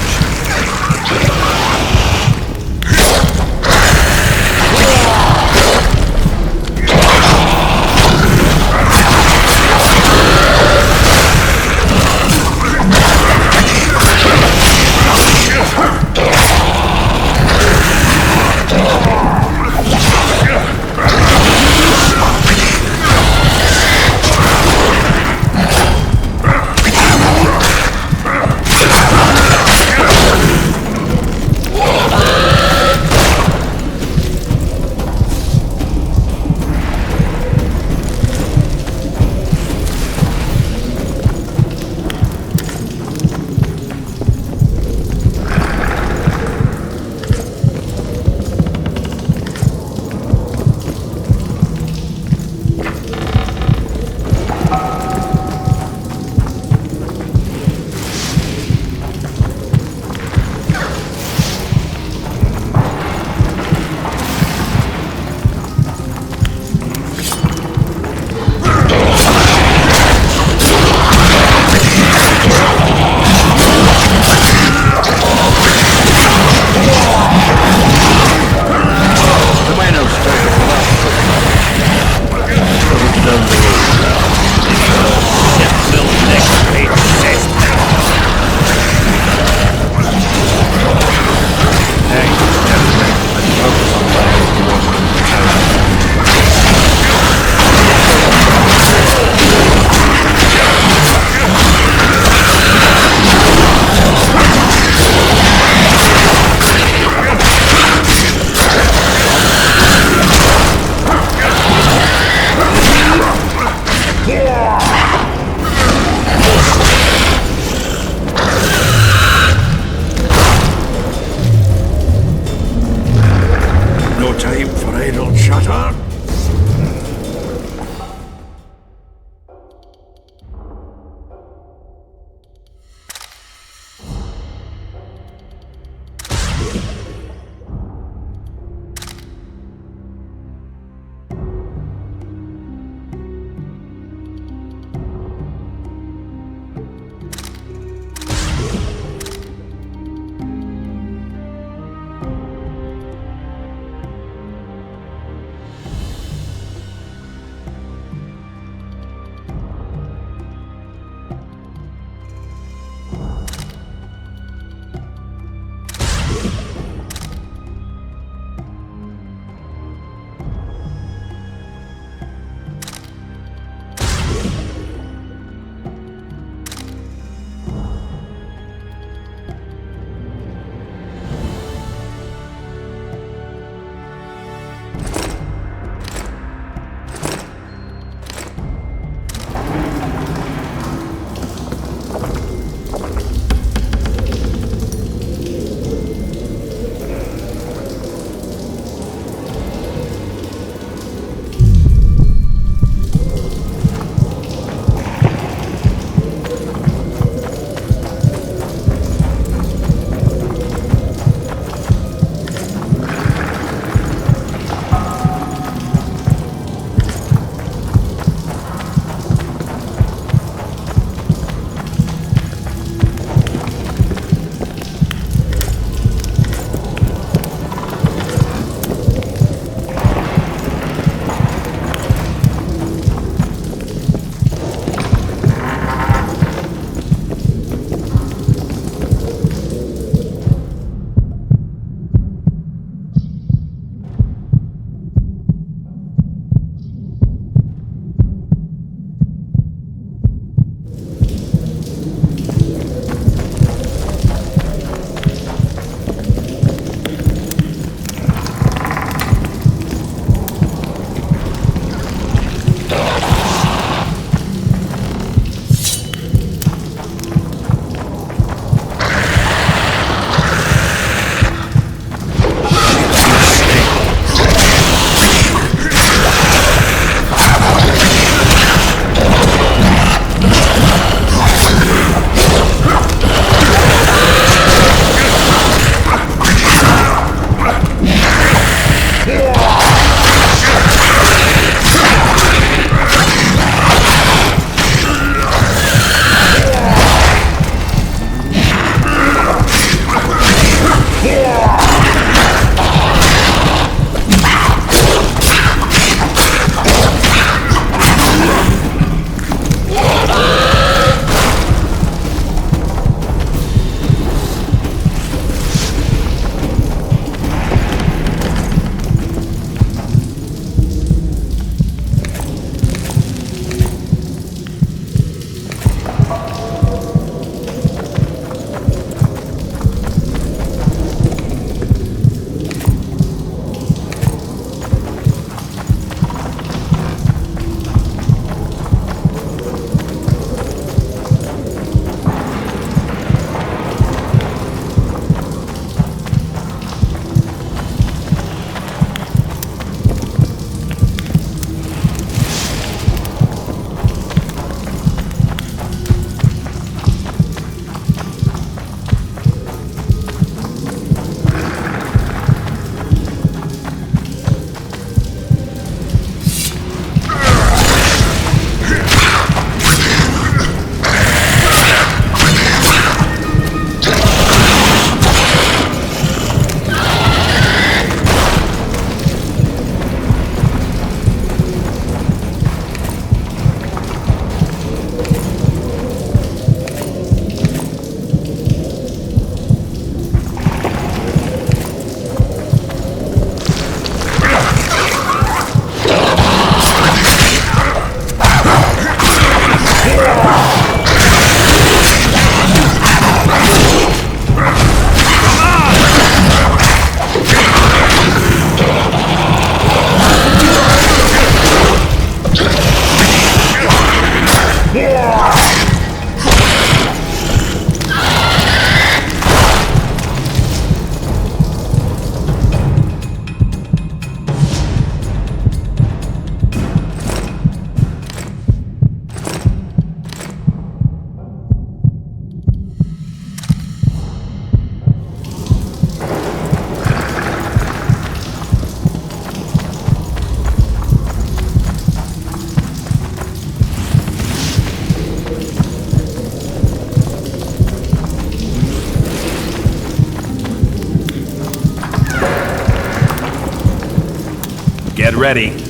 idle chatter. Get ready.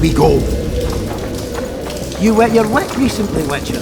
We go. You wet your wick recently, Witcher?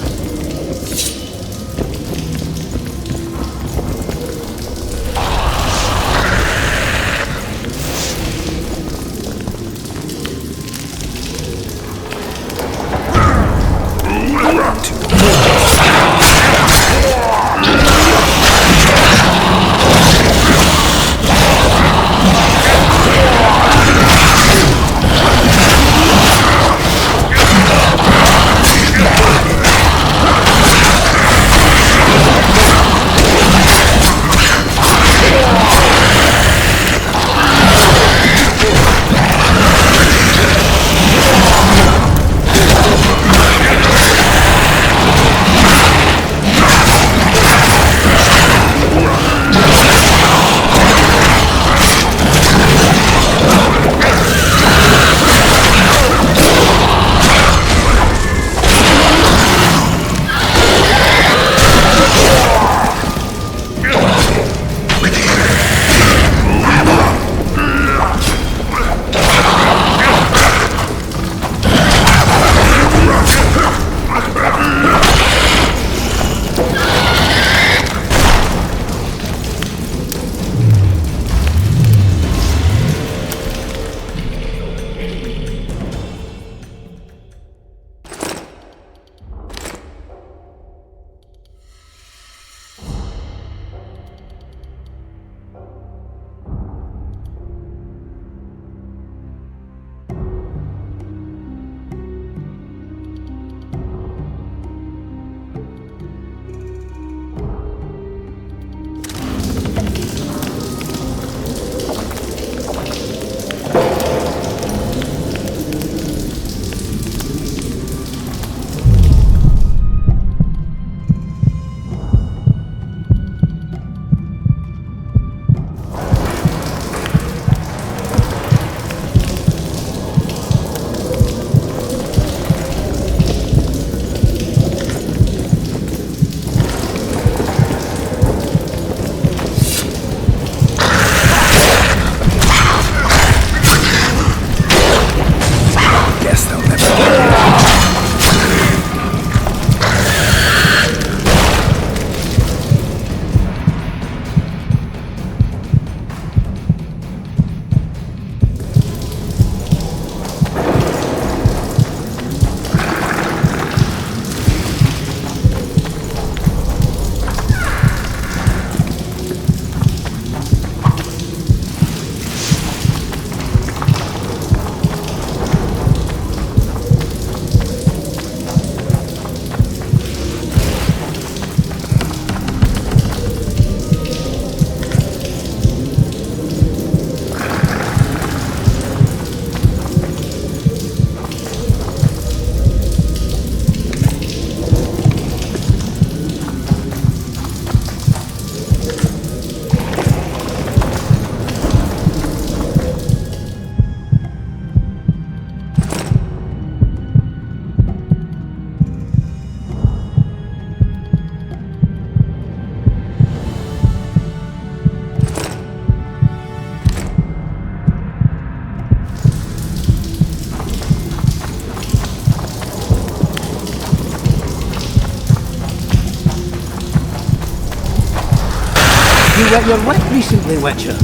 wet your lip recently, Witcher?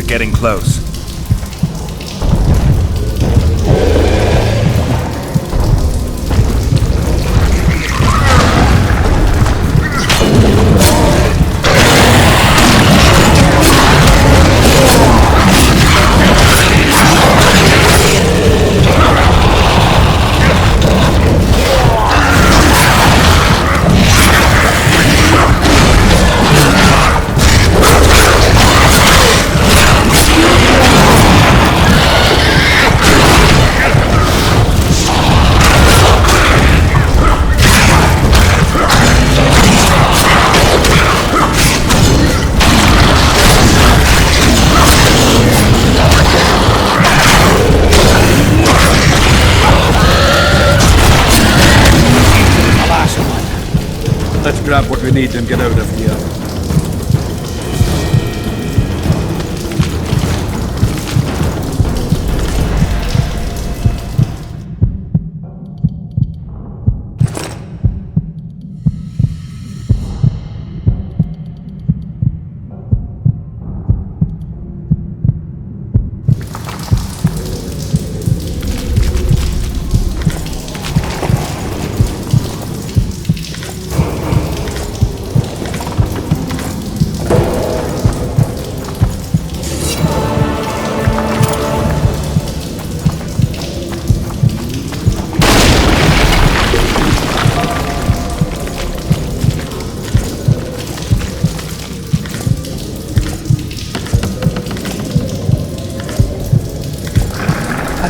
Getting close. Let's grab what we need and get out of here.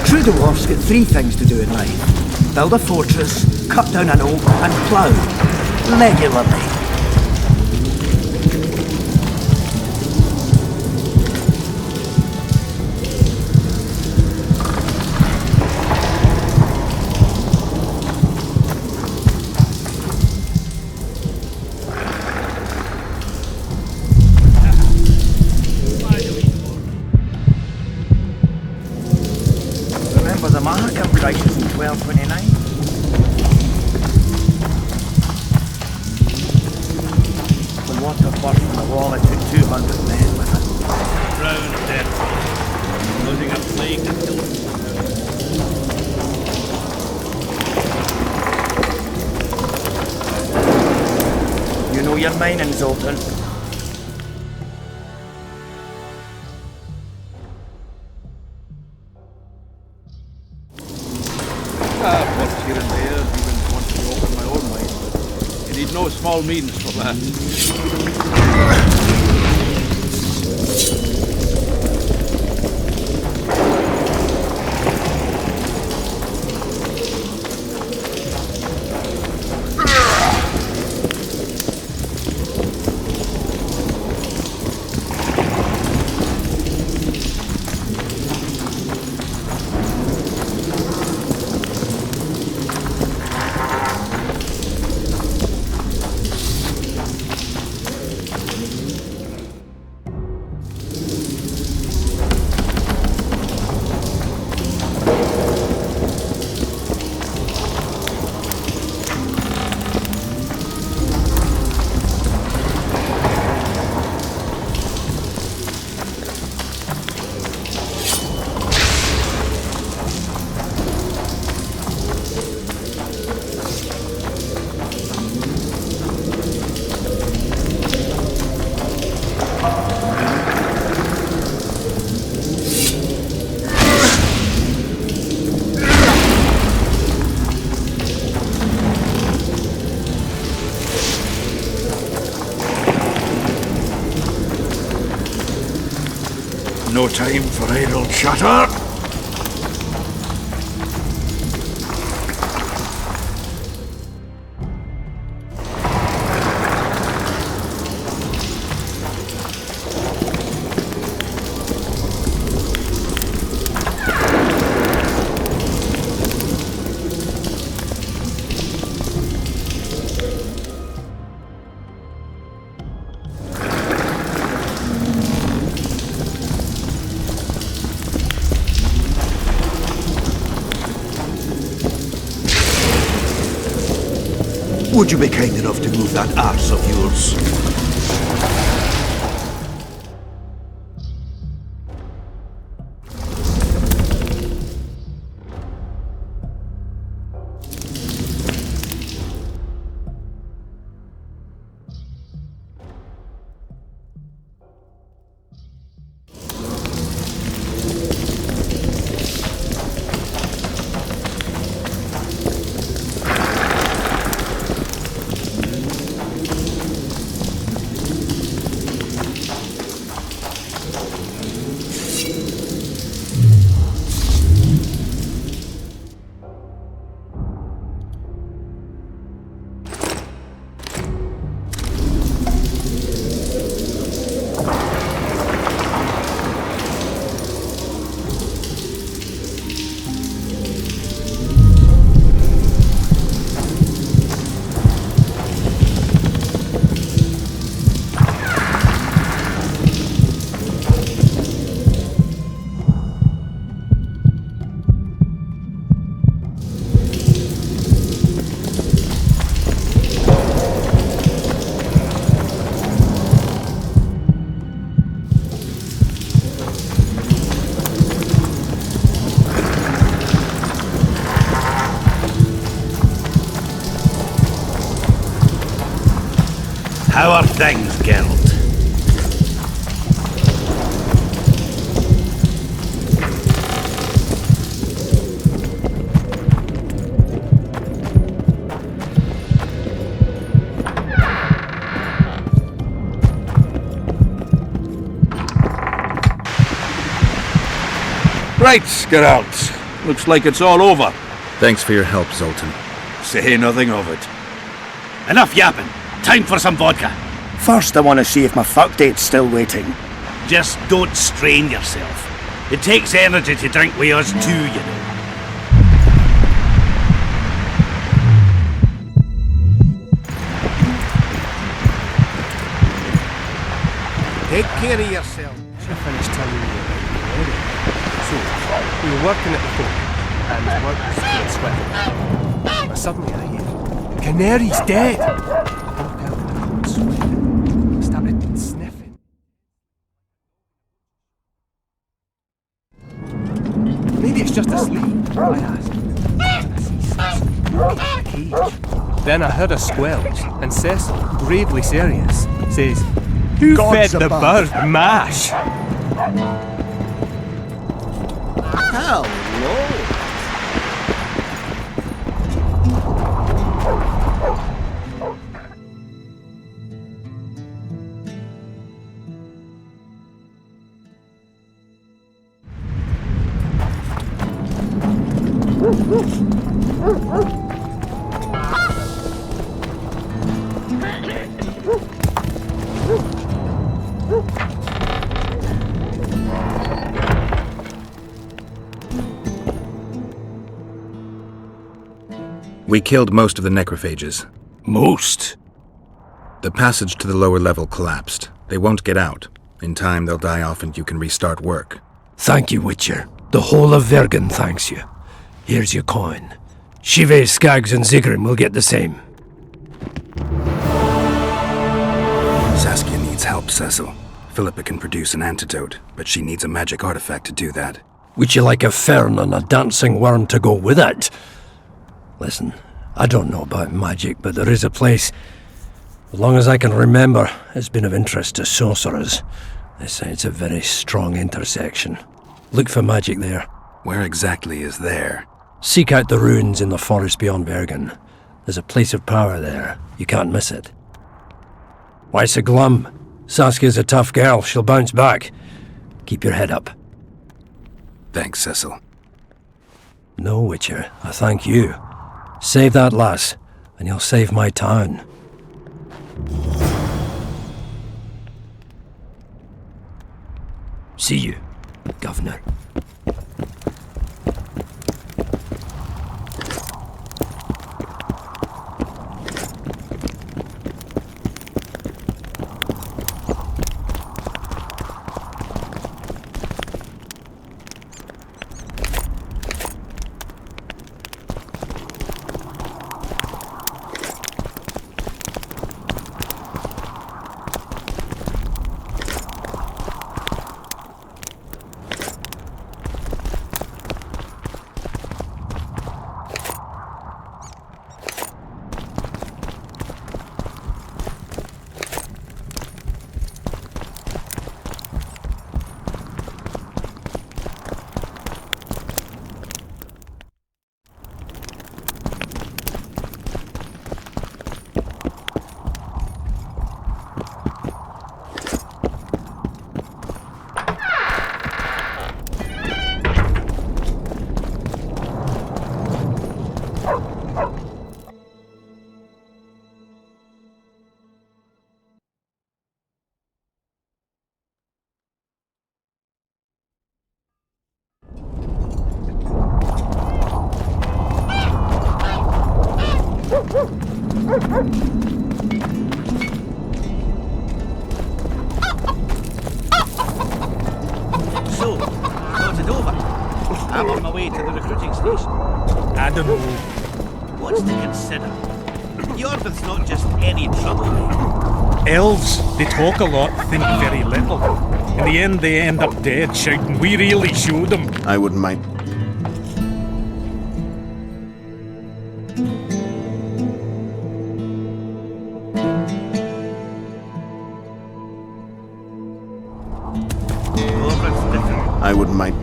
True dwarfs get three things to do in life. Build a fortress, cut down an oak, and plough. Regularly. Remember the market prices in 1229? When water burst from the wall, it took 200 men with it. Drowned dead. Losing a plague that killed them. You know your mining, Zoltan. I've worked here and there, even once to open my own mine, but you need no small means for that. No time for idle chatter. Would you be kind enough to move that arse of yours? How are things, Geralt? Right, Geralt. Looks like it's all over. Thanks for your help, Zoltan. Say nothing of it. Enough yapping. Time for some vodka. First, I want to see if my fuck date's still waiting. Just don't strain yourself. It takes energy to drink with us too, you know. Take care of yourself. Should have finished telling you about so, we were working at the fort, and work was going swift. But suddenly I hear, Canary's dead! I broke out in a cold sweat. Started sniffing. Maybe it's just asleep, I asked. And I see Cecil in the cage. Then I heard a squelch, and Cecil, gravely serious, says, "Who fed the bird mash?" Hello. We killed most of the necrophages. Most? The passage to the lower level collapsed. They won't get out. In time, they'll die off and you can restart work. Thank you, Witcher. The whole of Vergen thanks you. Here's your coin. Shive, Skaggs, and Zigrim will get the same. Saskia needs help, Cecil. Philippa can produce an antidote, but she needs a magic artifact to do that. Would you like a fern and a dancing worm to go with it? Listen, I don't know about magic, but there is a place, as long as I can remember, has been of interest to sorcerers. They say it's a very strong intersection. Look for magic there. Where exactly is there? Seek out the ruins in the forest beyond Vergen. There's a place of power there. You can't miss it. Why so glum? Saskia's a tough girl. She'll bounce back. Keep your head up. Thanks, Cecil. No, Witcher, I thank you. Save that lass, and you'll save my town. See you, Governor. So, what's it over? I'm on my way to the recruiting station. I don't know. What's to consider? The Orphan's not just any trouble, mate. Elves, they talk a lot, think very little. In the end, they end up dead, shouting, "We really showed them." I wouldn't mind. I wouldn't mind.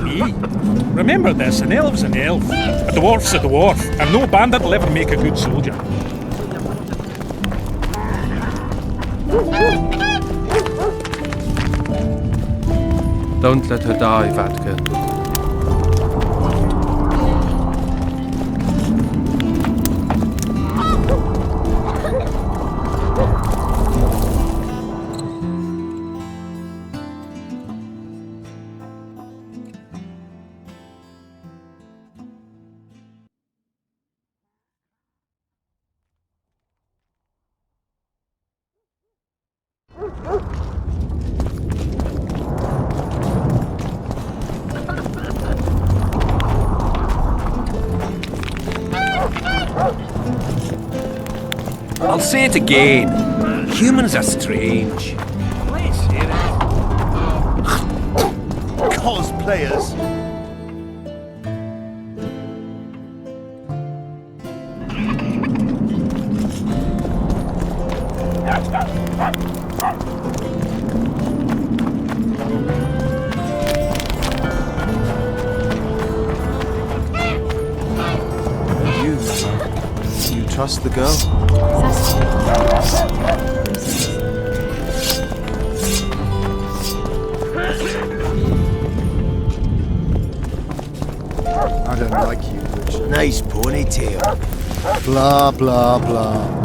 Me? Remember this, an elf's an elf, a dwarf's a dwarf, and no bandit will ever make a good soldier. Don't let her die, Vatka. I'll say it again. Humans are strange. Let's hear it. Cosplayers. You trust the girl? Nice ponytail. Blah, blah, blah.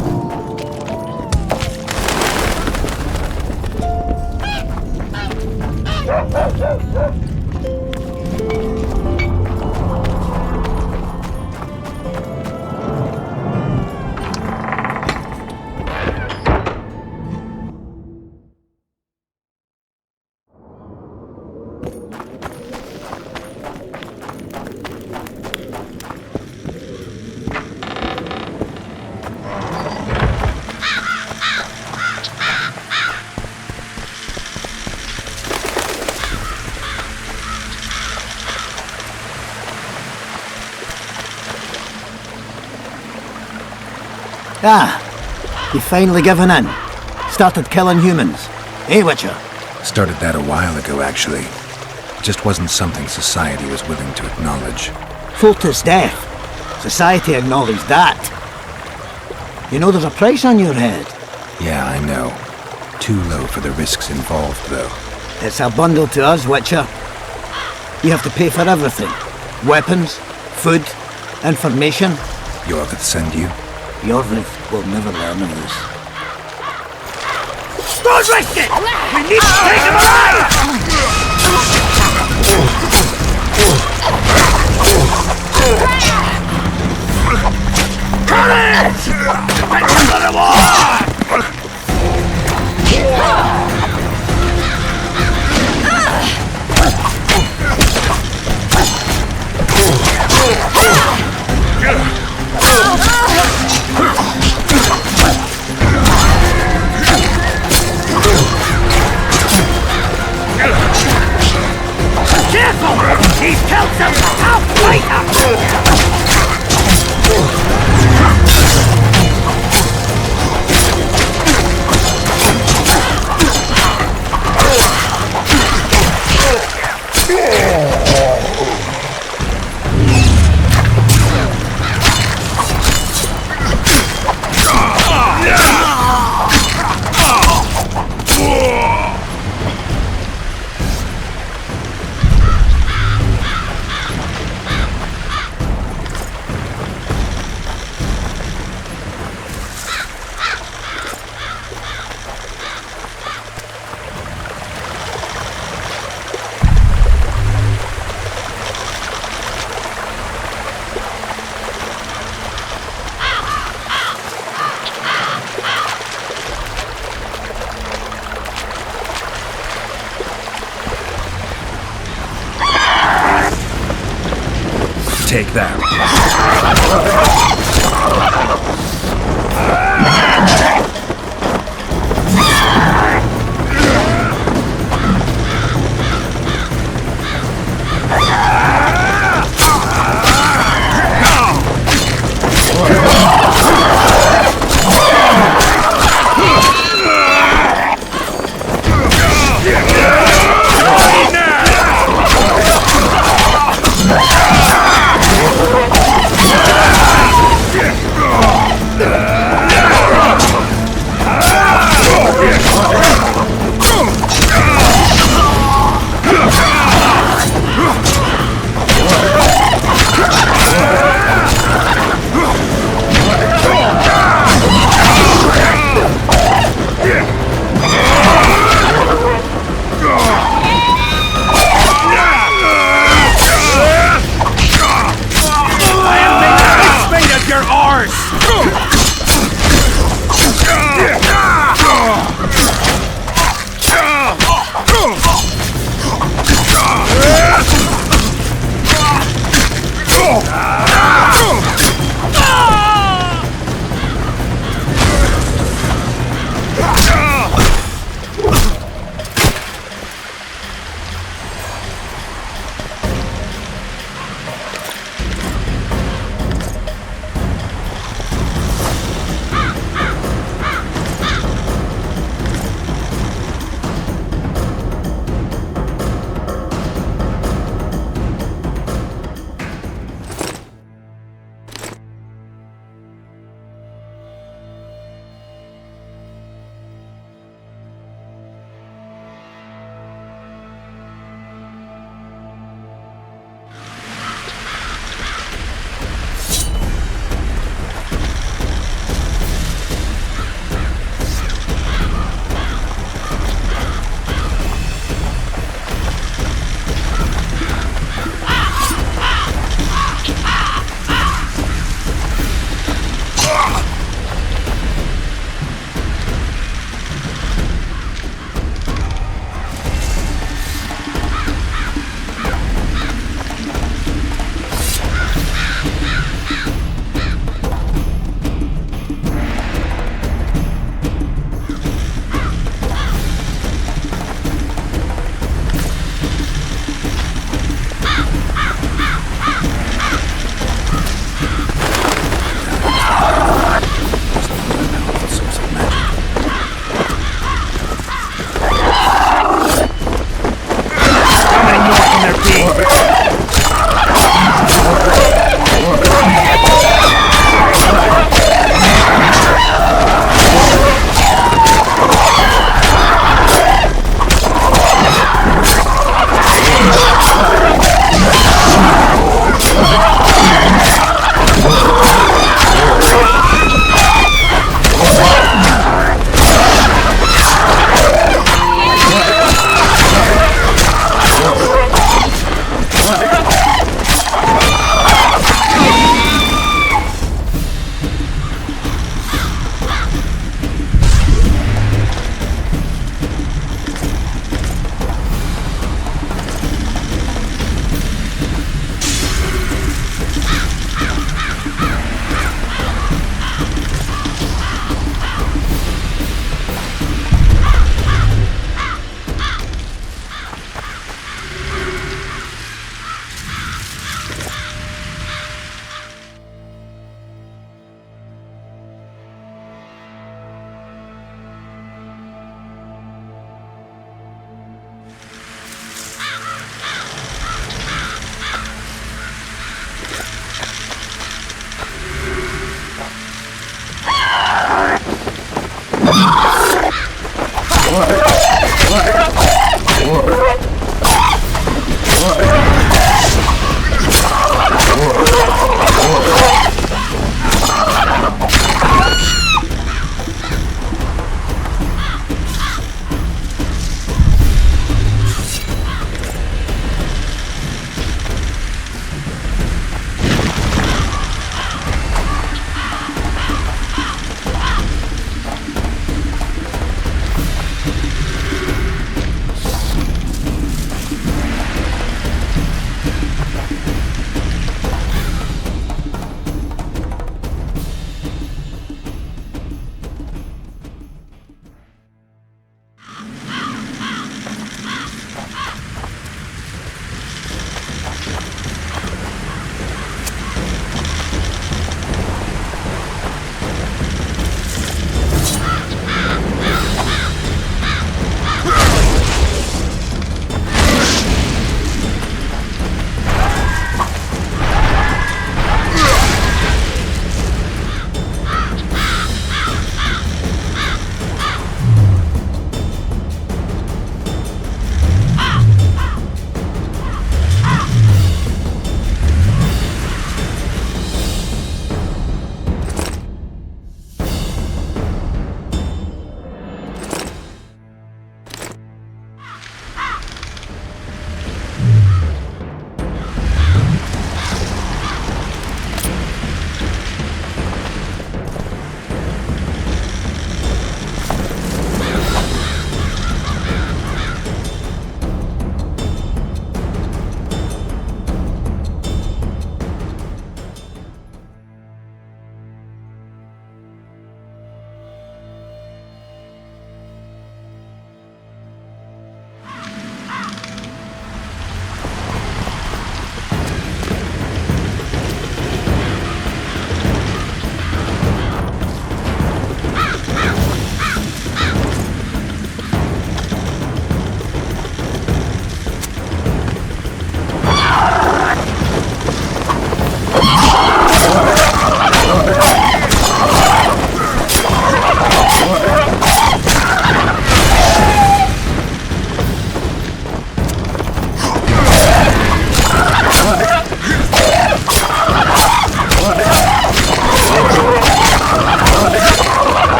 Ah, you've finally given in. Started killing humans. Eh, Witcher? Started that a while ago, actually. It just wasn't something society was willing to acknowledge. Foltest death. Society acknowledged that. You know there's a price on your head. Yeah, I know. Too low for the risks involved, though. It's a bundle to us, Witcher. You have to pay for everything. Weapons, food, information. Jorvith send you? Jorvith will never learn of this. Don't risk it! We need to take him alive! Courage! It's the reward! Careful! He's killed some outfighter! Take that.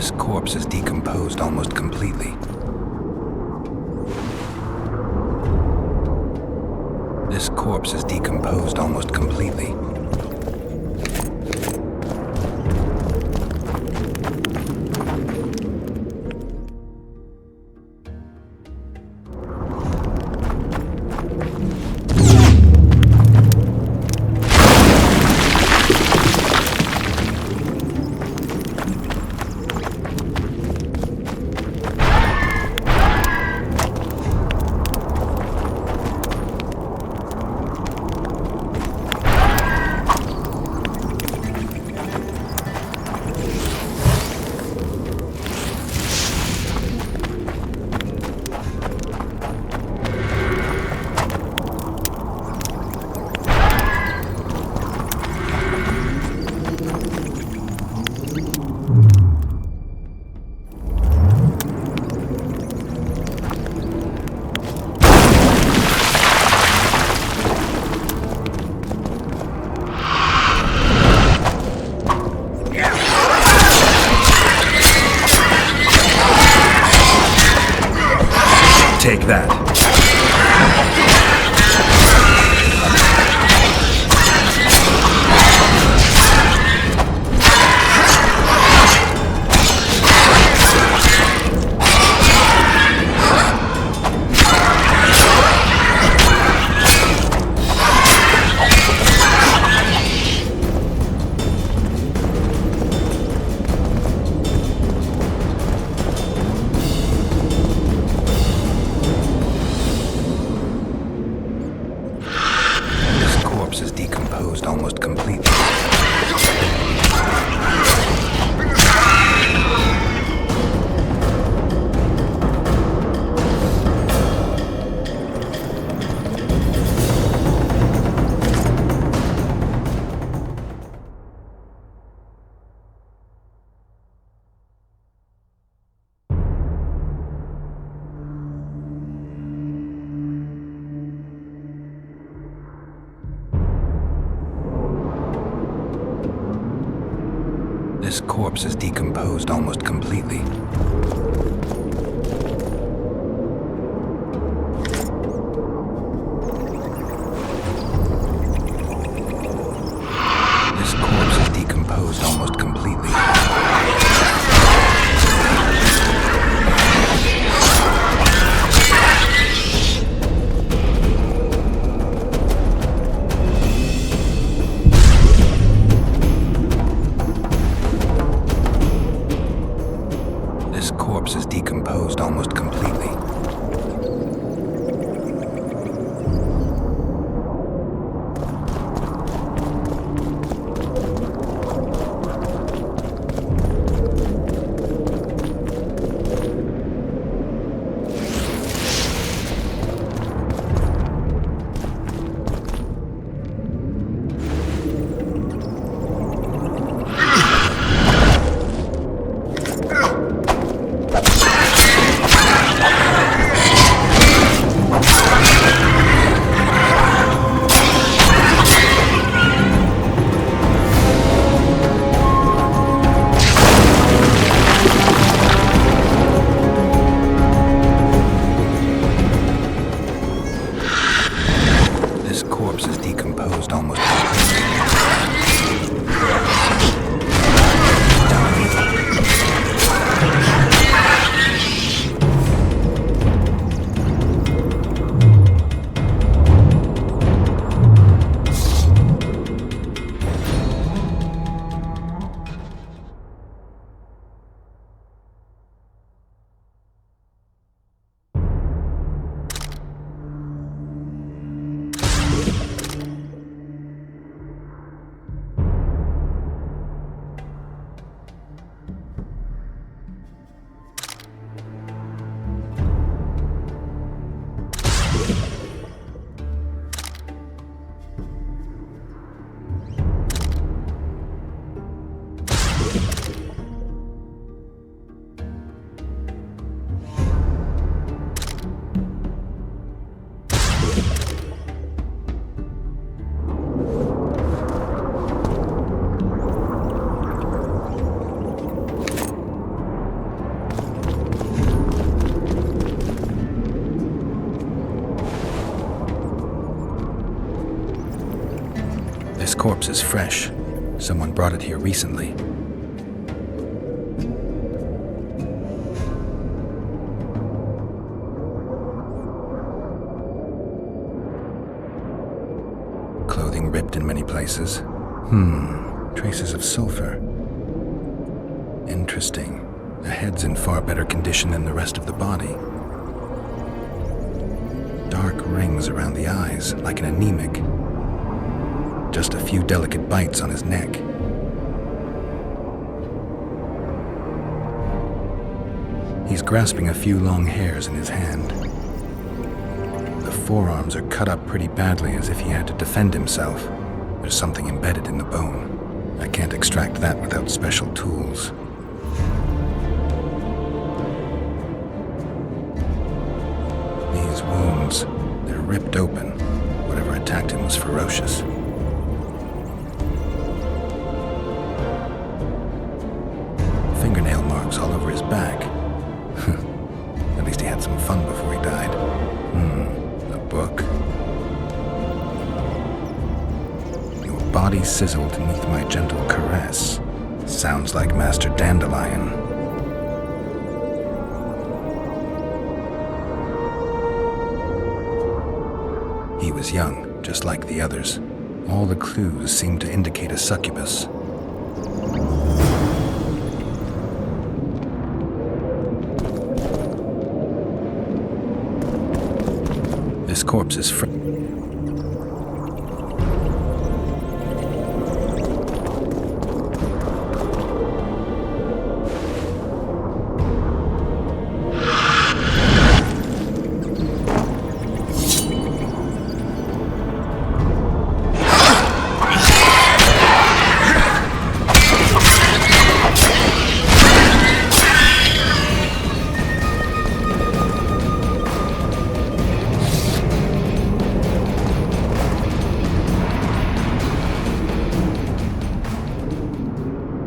This corpse is decomposed almost completely. This corpse is decomposed almost completely. Take that. Is decomposed almost completely. This corpse is decomposed almost completely. This corpse is decomposed almost completely. This corpse is decomposed almost completely. corpse is fresh. Someone brought it here recently. Clothing ripped in many places. Traces of sulfur. Interesting. The head's in far better condition than the rest of the body. Dark rings around the eyes, like an anemic. Just a few delicate bites on his neck. He's grasping a few long hairs in his hand. The forearms are cut up pretty badly, as if he had to defend himself. There's something embedded in the bone. I can't extract that without special tools. These wounds, they're ripped open. Whatever attacked him was ferocious. Fingernail marks all over his back. At least he had some fun before he died. A book. Your body sizzled beneath my gentle caress. Sounds like Master Dandelion. He was young, just like the others. All the clues seemed to indicate a succubus. This corpse is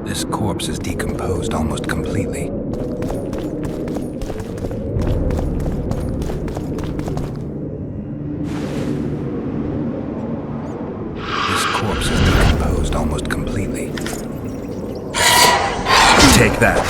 This corpse is decomposed almost completely. This corpse is decomposed almost completely. Take that.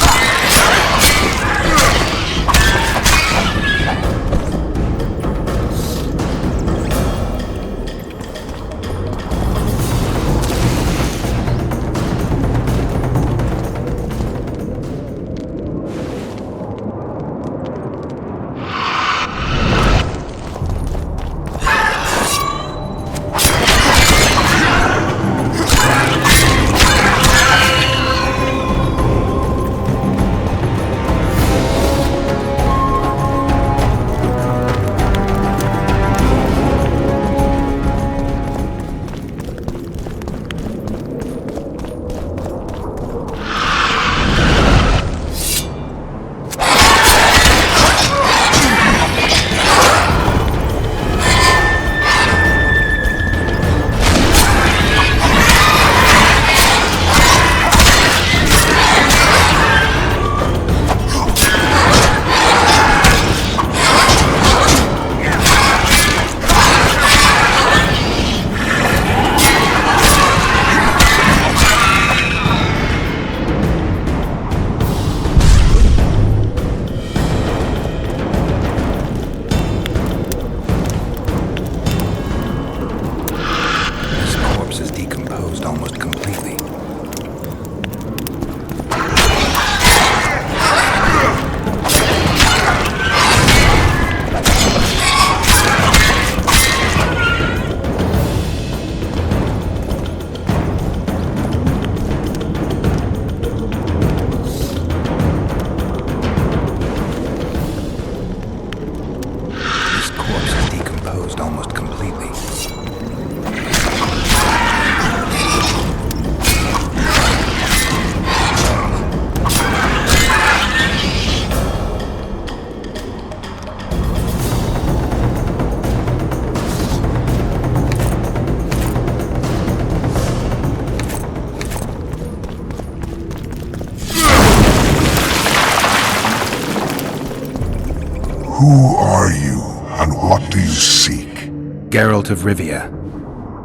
Who are you, and what do you seek? Geralt of Rivia.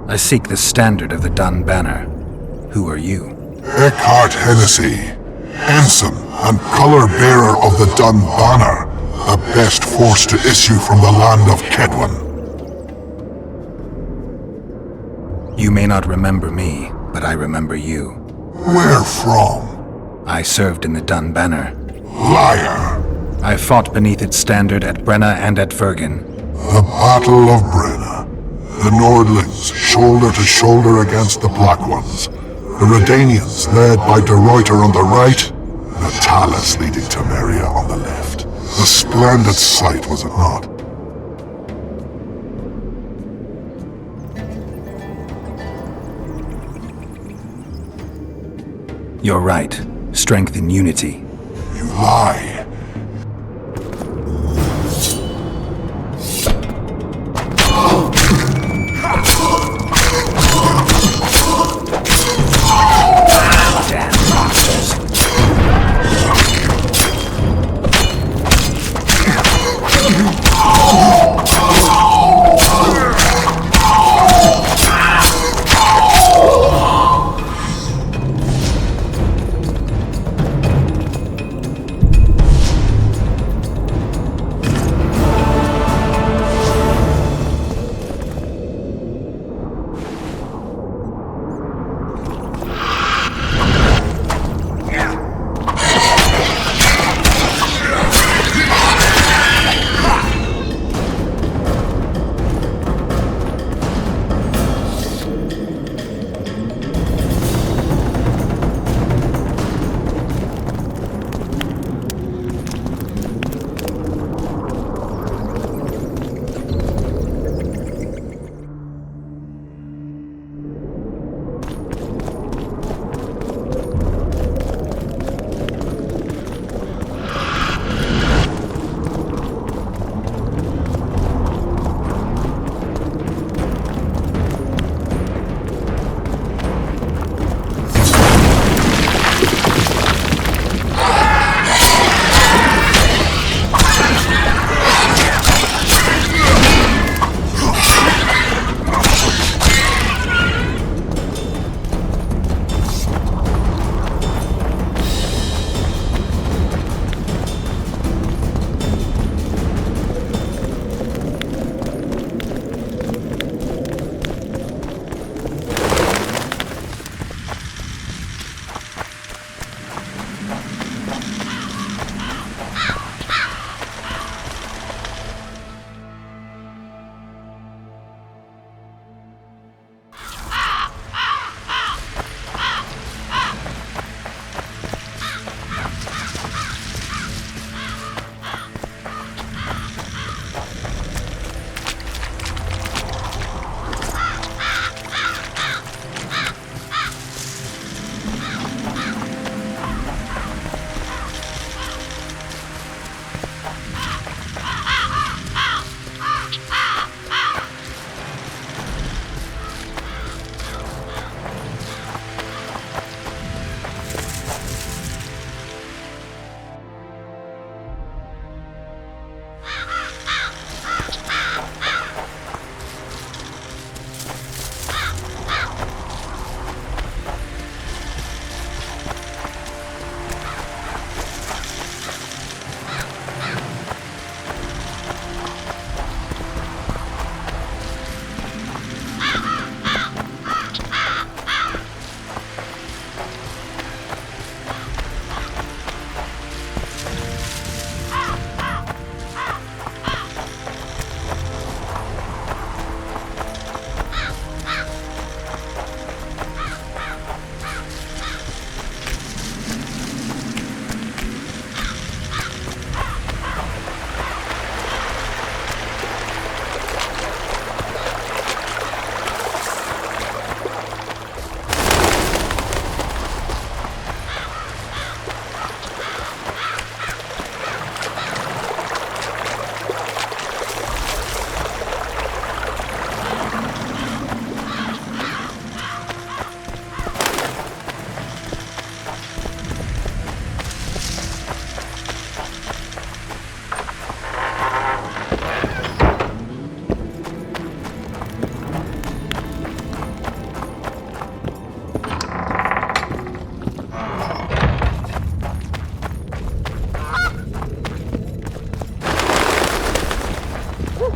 I seek the standard of the Dun Banner. Who are you? Eckhart Hennessy, ensign and color-bearer of the Dun Banner, the best force to issue from the land of Kedwen. You may not remember me, but I remember you. Where from? I served in the Dun Banner. Liar! I fought beneath its standard at Brenna and at Vergen. The Battle of Brenna. The Nordlings, shoulder to shoulder against the Black Ones. The Redanians, led by De Ruyter on the right. The Talus leading Temeria on the left. A splendid sight, was it not? You're right. Strength in unity. You lie.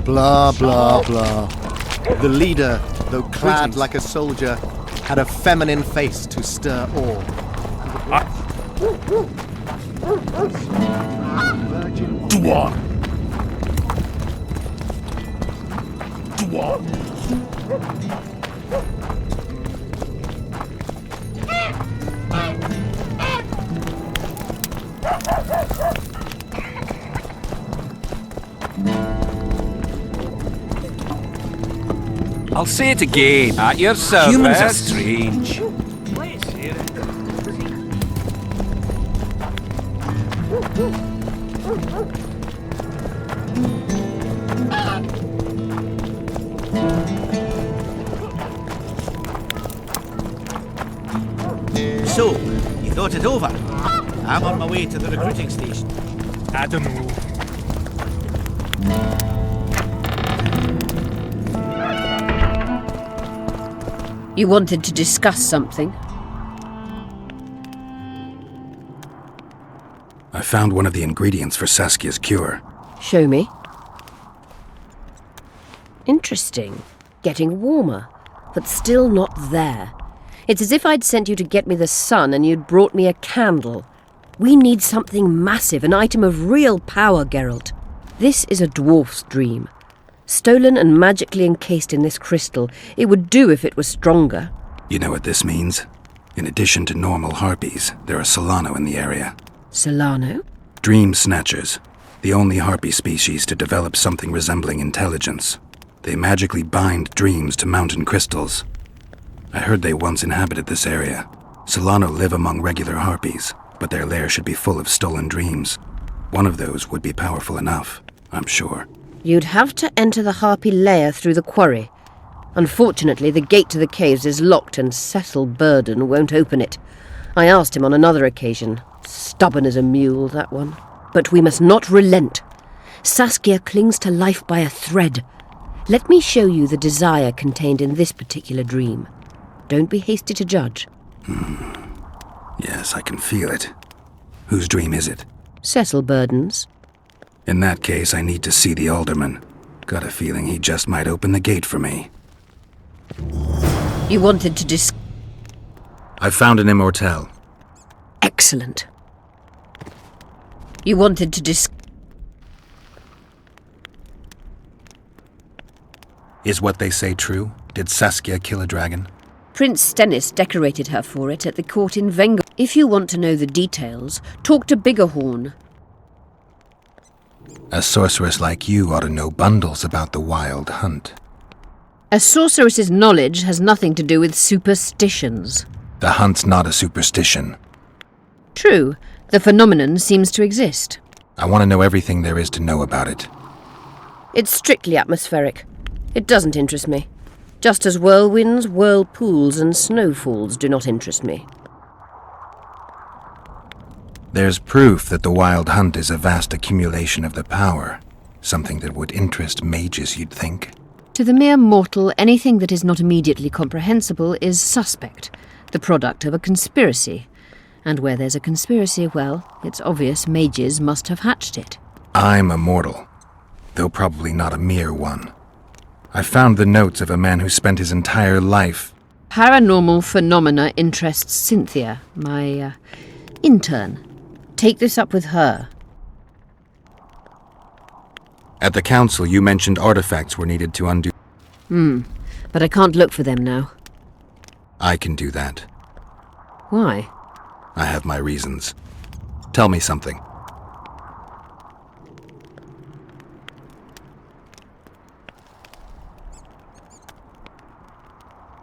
Blah, blah, blah. The leader, though clad like a soldier, had a feminine face to stir awe. Dwarf! Dwarf! I'll say it again. At your service. Humans are strange. So, you thought it over? I'm on my way to the recruiting station. I don't know. You wanted to discuss something? I found one of the ingredients for Saskia's cure. Show me. Interesting. Getting warmer, but still not there. It's as if I'd sent you to get me the sun and you'd brought me a candle. We need something massive, an item of real power, Geralt. This is a dwarf's dream. Stolen and magically encased in this crystal. It would do if it was stronger. You know what this means? In addition to normal harpies, there are Solano in the area. Solano? Dream snatchers. The only harpy species to develop something resembling intelligence. They magically bind dreams to mountain crystals. I heard they once inhabited this area. Solano live among regular harpies, but their lair should be full of stolen dreams. One of those would be powerful enough, I'm sure. You'd have to enter the harpy lair through the quarry. Unfortunately, the gate to the caves is locked and Cecil Burden won't open it. I asked him on another occasion. Stubborn as a mule, that one. But we must not relent. Saskia clings to life by a thread. Let me show you the desire contained in this particular dream. Don't be hasty to judge. Yes, I can feel it. Whose dream is it? Cecil Burden's. In that case, I need to see the alderman. Got a feeling he just might open the gate for me. You wanted to I found an immortelle. Excellent. You wanted to Is what they say true? Did Saskia kill a dragon? Prince Stennis decorated her for it at the court in Venga. If you want to know the details, talk to Biggerhorn. A sorceress like you ought to know bundles about the wild hunt. A sorceress's knowledge has nothing to do with superstitions. The hunt's not a superstition. True, the phenomenon seems to exist. I want to know everything there is to know about it. It's strictly atmospheric. It doesn't interest me. Just as whirlwinds, whirlpools, and snowfalls do not interest me. There's proof that the wild hunt is a vast accumulation of the power. Something that would interest mages, you'd think. To the mere mortal, anything that is not immediately comprehensible is suspect, the product of a conspiracy. And where there's a conspiracy, well, it's obvious mages must have hatched it. I'm a mortal, though probably not a mere one. I found the notes of a man who spent his entire life... Paranormal phenomena interests Cynthia, my, intern. Take this up with her. At the council, you mentioned artifacts were needed to undo... But I can't look for them now. I can do that. Why? I have my reasons. Tell me something.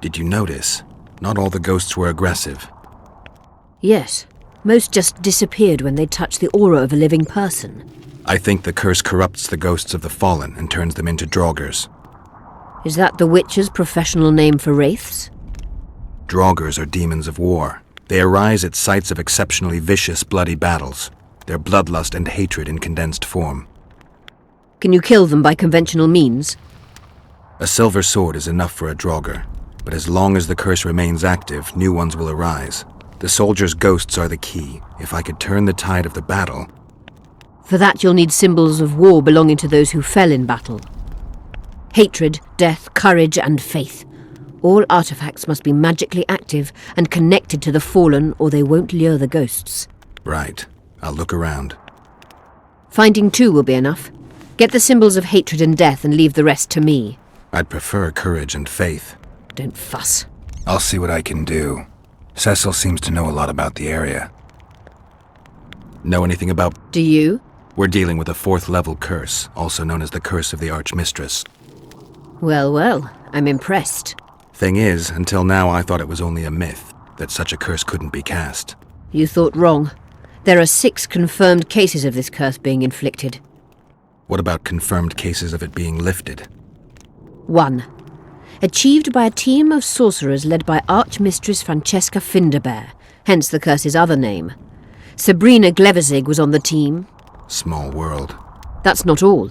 Did you notice? Not all the ghosts were aggressive. Yes. Most just disappeared when they touched the aura of a living person. I think the curse corrupts the ghosts of the fallen and turns them into draugrs. Is that the witch's professional name for wraiths? Draugrs are demons of war. They arise at sites of exceptionally vicious, bloody battles. Their bloodlust and hatred in condensed form. Can you kill them by conventional means? A silver sword is enough for a draugr, but as long as the curse remains active, new ones will arise. The soldiers' ghosts are the key. If I could turn the tide of the battle... For that you'll need symbols of war belonging to those who fell in battle. Hatred, death, courage, and faith. All artifacts must be magically active and connected to the fallen, or they won't lure the ghosts. Right. I'll look around. Finding 2 will be enough. Get the symbols of hatred and death and leave the rest to me. I'd prefer courage and faith. Don't fuss. I'll see what I can do. Cecil seems to know a lot about the area. Know anything about... Do you? We're dealing with a 4th-level curse, also known as the Curse of the Archmistress. Well, well, I'm impressed. Thing is, until now I thought it was only a myth, that such a curse couldn't be cast. You thought wrong. There are 6 confirmed cases of this curse being inflicted. What about confirmed cases of it being lifted? 1. Achieved by a team of sorcerers led by Archmistress Francesca Finderbear, hence the curse's other name. Sabrina Glevizig was on the team. Small world. That's not all.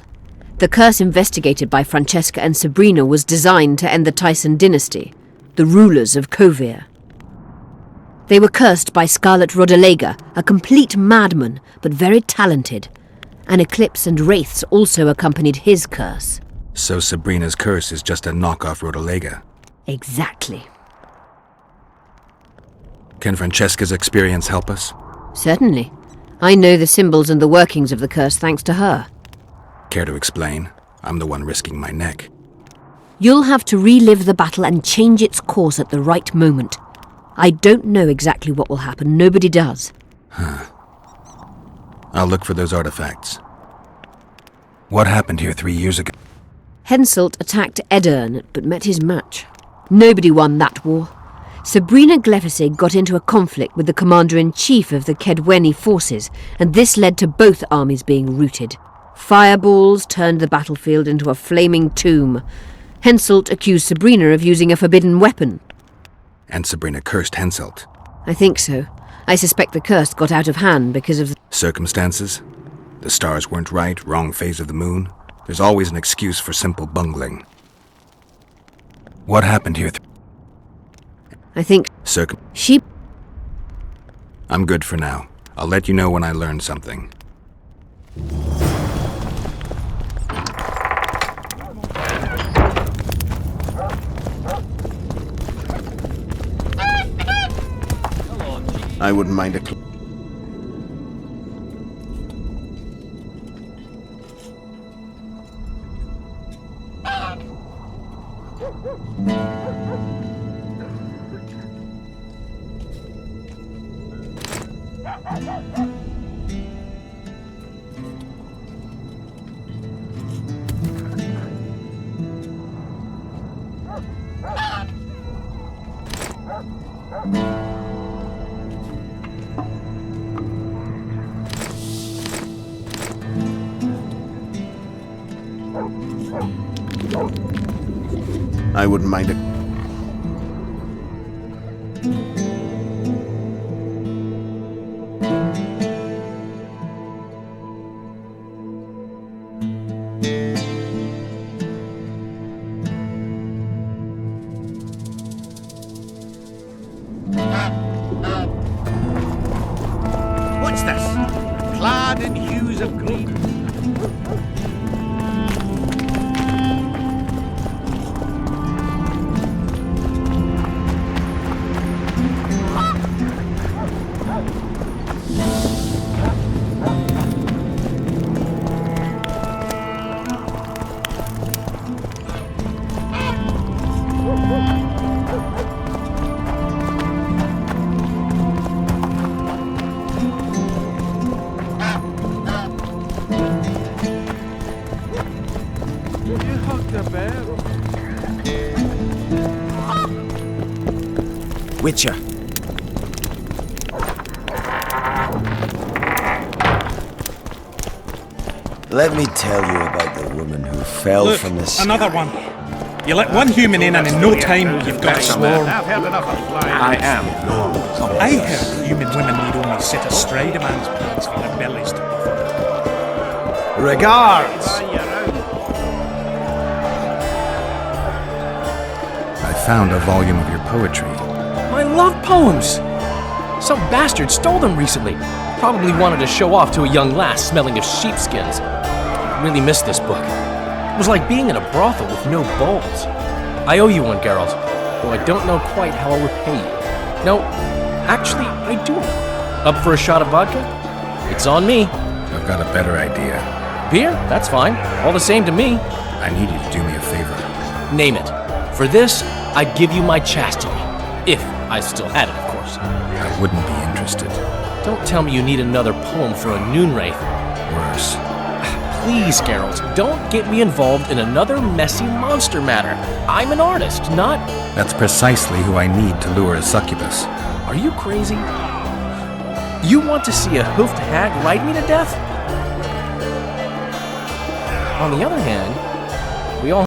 The curse investigated by Francesca and Sabrina was designed to end the Tyson dynasty, the rulers of Kovir. They were cursed by Scarlet Rodalega, a complete madman, but very talented. An eclipse and wraiths also accompanied his curse. So Sabrina's curse is just a knockoff Rodalega? Exactly. Can Francesca's experience help us? Certainly. I know the symbols and the workings of the curse thanks to her. Care to explain? I'm the one risking my neck. You'll have to relive the battle and change its course at the right moment. I don't know exactly what will happen. Nobody does. Huh. I'll look for those artifacts. What happened here 3 years ago? Henselt attacked Edern, but met his match. Nobody won that war. Sabrina Glefisig got into a conflict with the commander-in-chief of the Kedweni forces, and this led to both armies being routed. Fireballs turned the battlefield into a flaming tomb. Henselt accused Sabrina of using a forbidden weapon. And Sabrina cursed Henselt? I think so. I suspect the curse got out of hand because of the... Circumstances? The stars weren't right, wrong phase of the moon? There's always an excuse for simple bungling. What happened here? I think... She... I'm good for now. I'll let you know when I learn something. I wouldn't mind a I wouldn't mind it. What's this? Clad in hues of green. Witcher. Let me tell you about the woman who fell Look, from the sky. another one. You let one human in and in no time you've got a swarm. I am. I heard human women need only sit astride a man's pants for their bellies to Regards! I found a volume of your poetry. I love poems. Some bastard stole them recently. Probably wanted to show off to a young lass smelling of sheepskins. Really missed this book. It was like being in a brothel with no balls. I owe you one, Geralt, though I don't know quite how I'll repay you. No, actually, I do know. Up for a shot of vodka? It's on me. I've got a better idea. Beer? That's fine. All the same to me. I need you to do me a favor. Name it. For this, I'd give you my chastity. If I still had it, of course. I wouldn't be interested. Don't tell me you need another poem for a Noonwraith. Worse. Please, Geralt, don't get me involved in another messy monster matter. I'm an artist, not... That's precisely who I need to lure a succubus. Are you crazy? You want to see a hoofed hag ride me to death? On the other hand, we all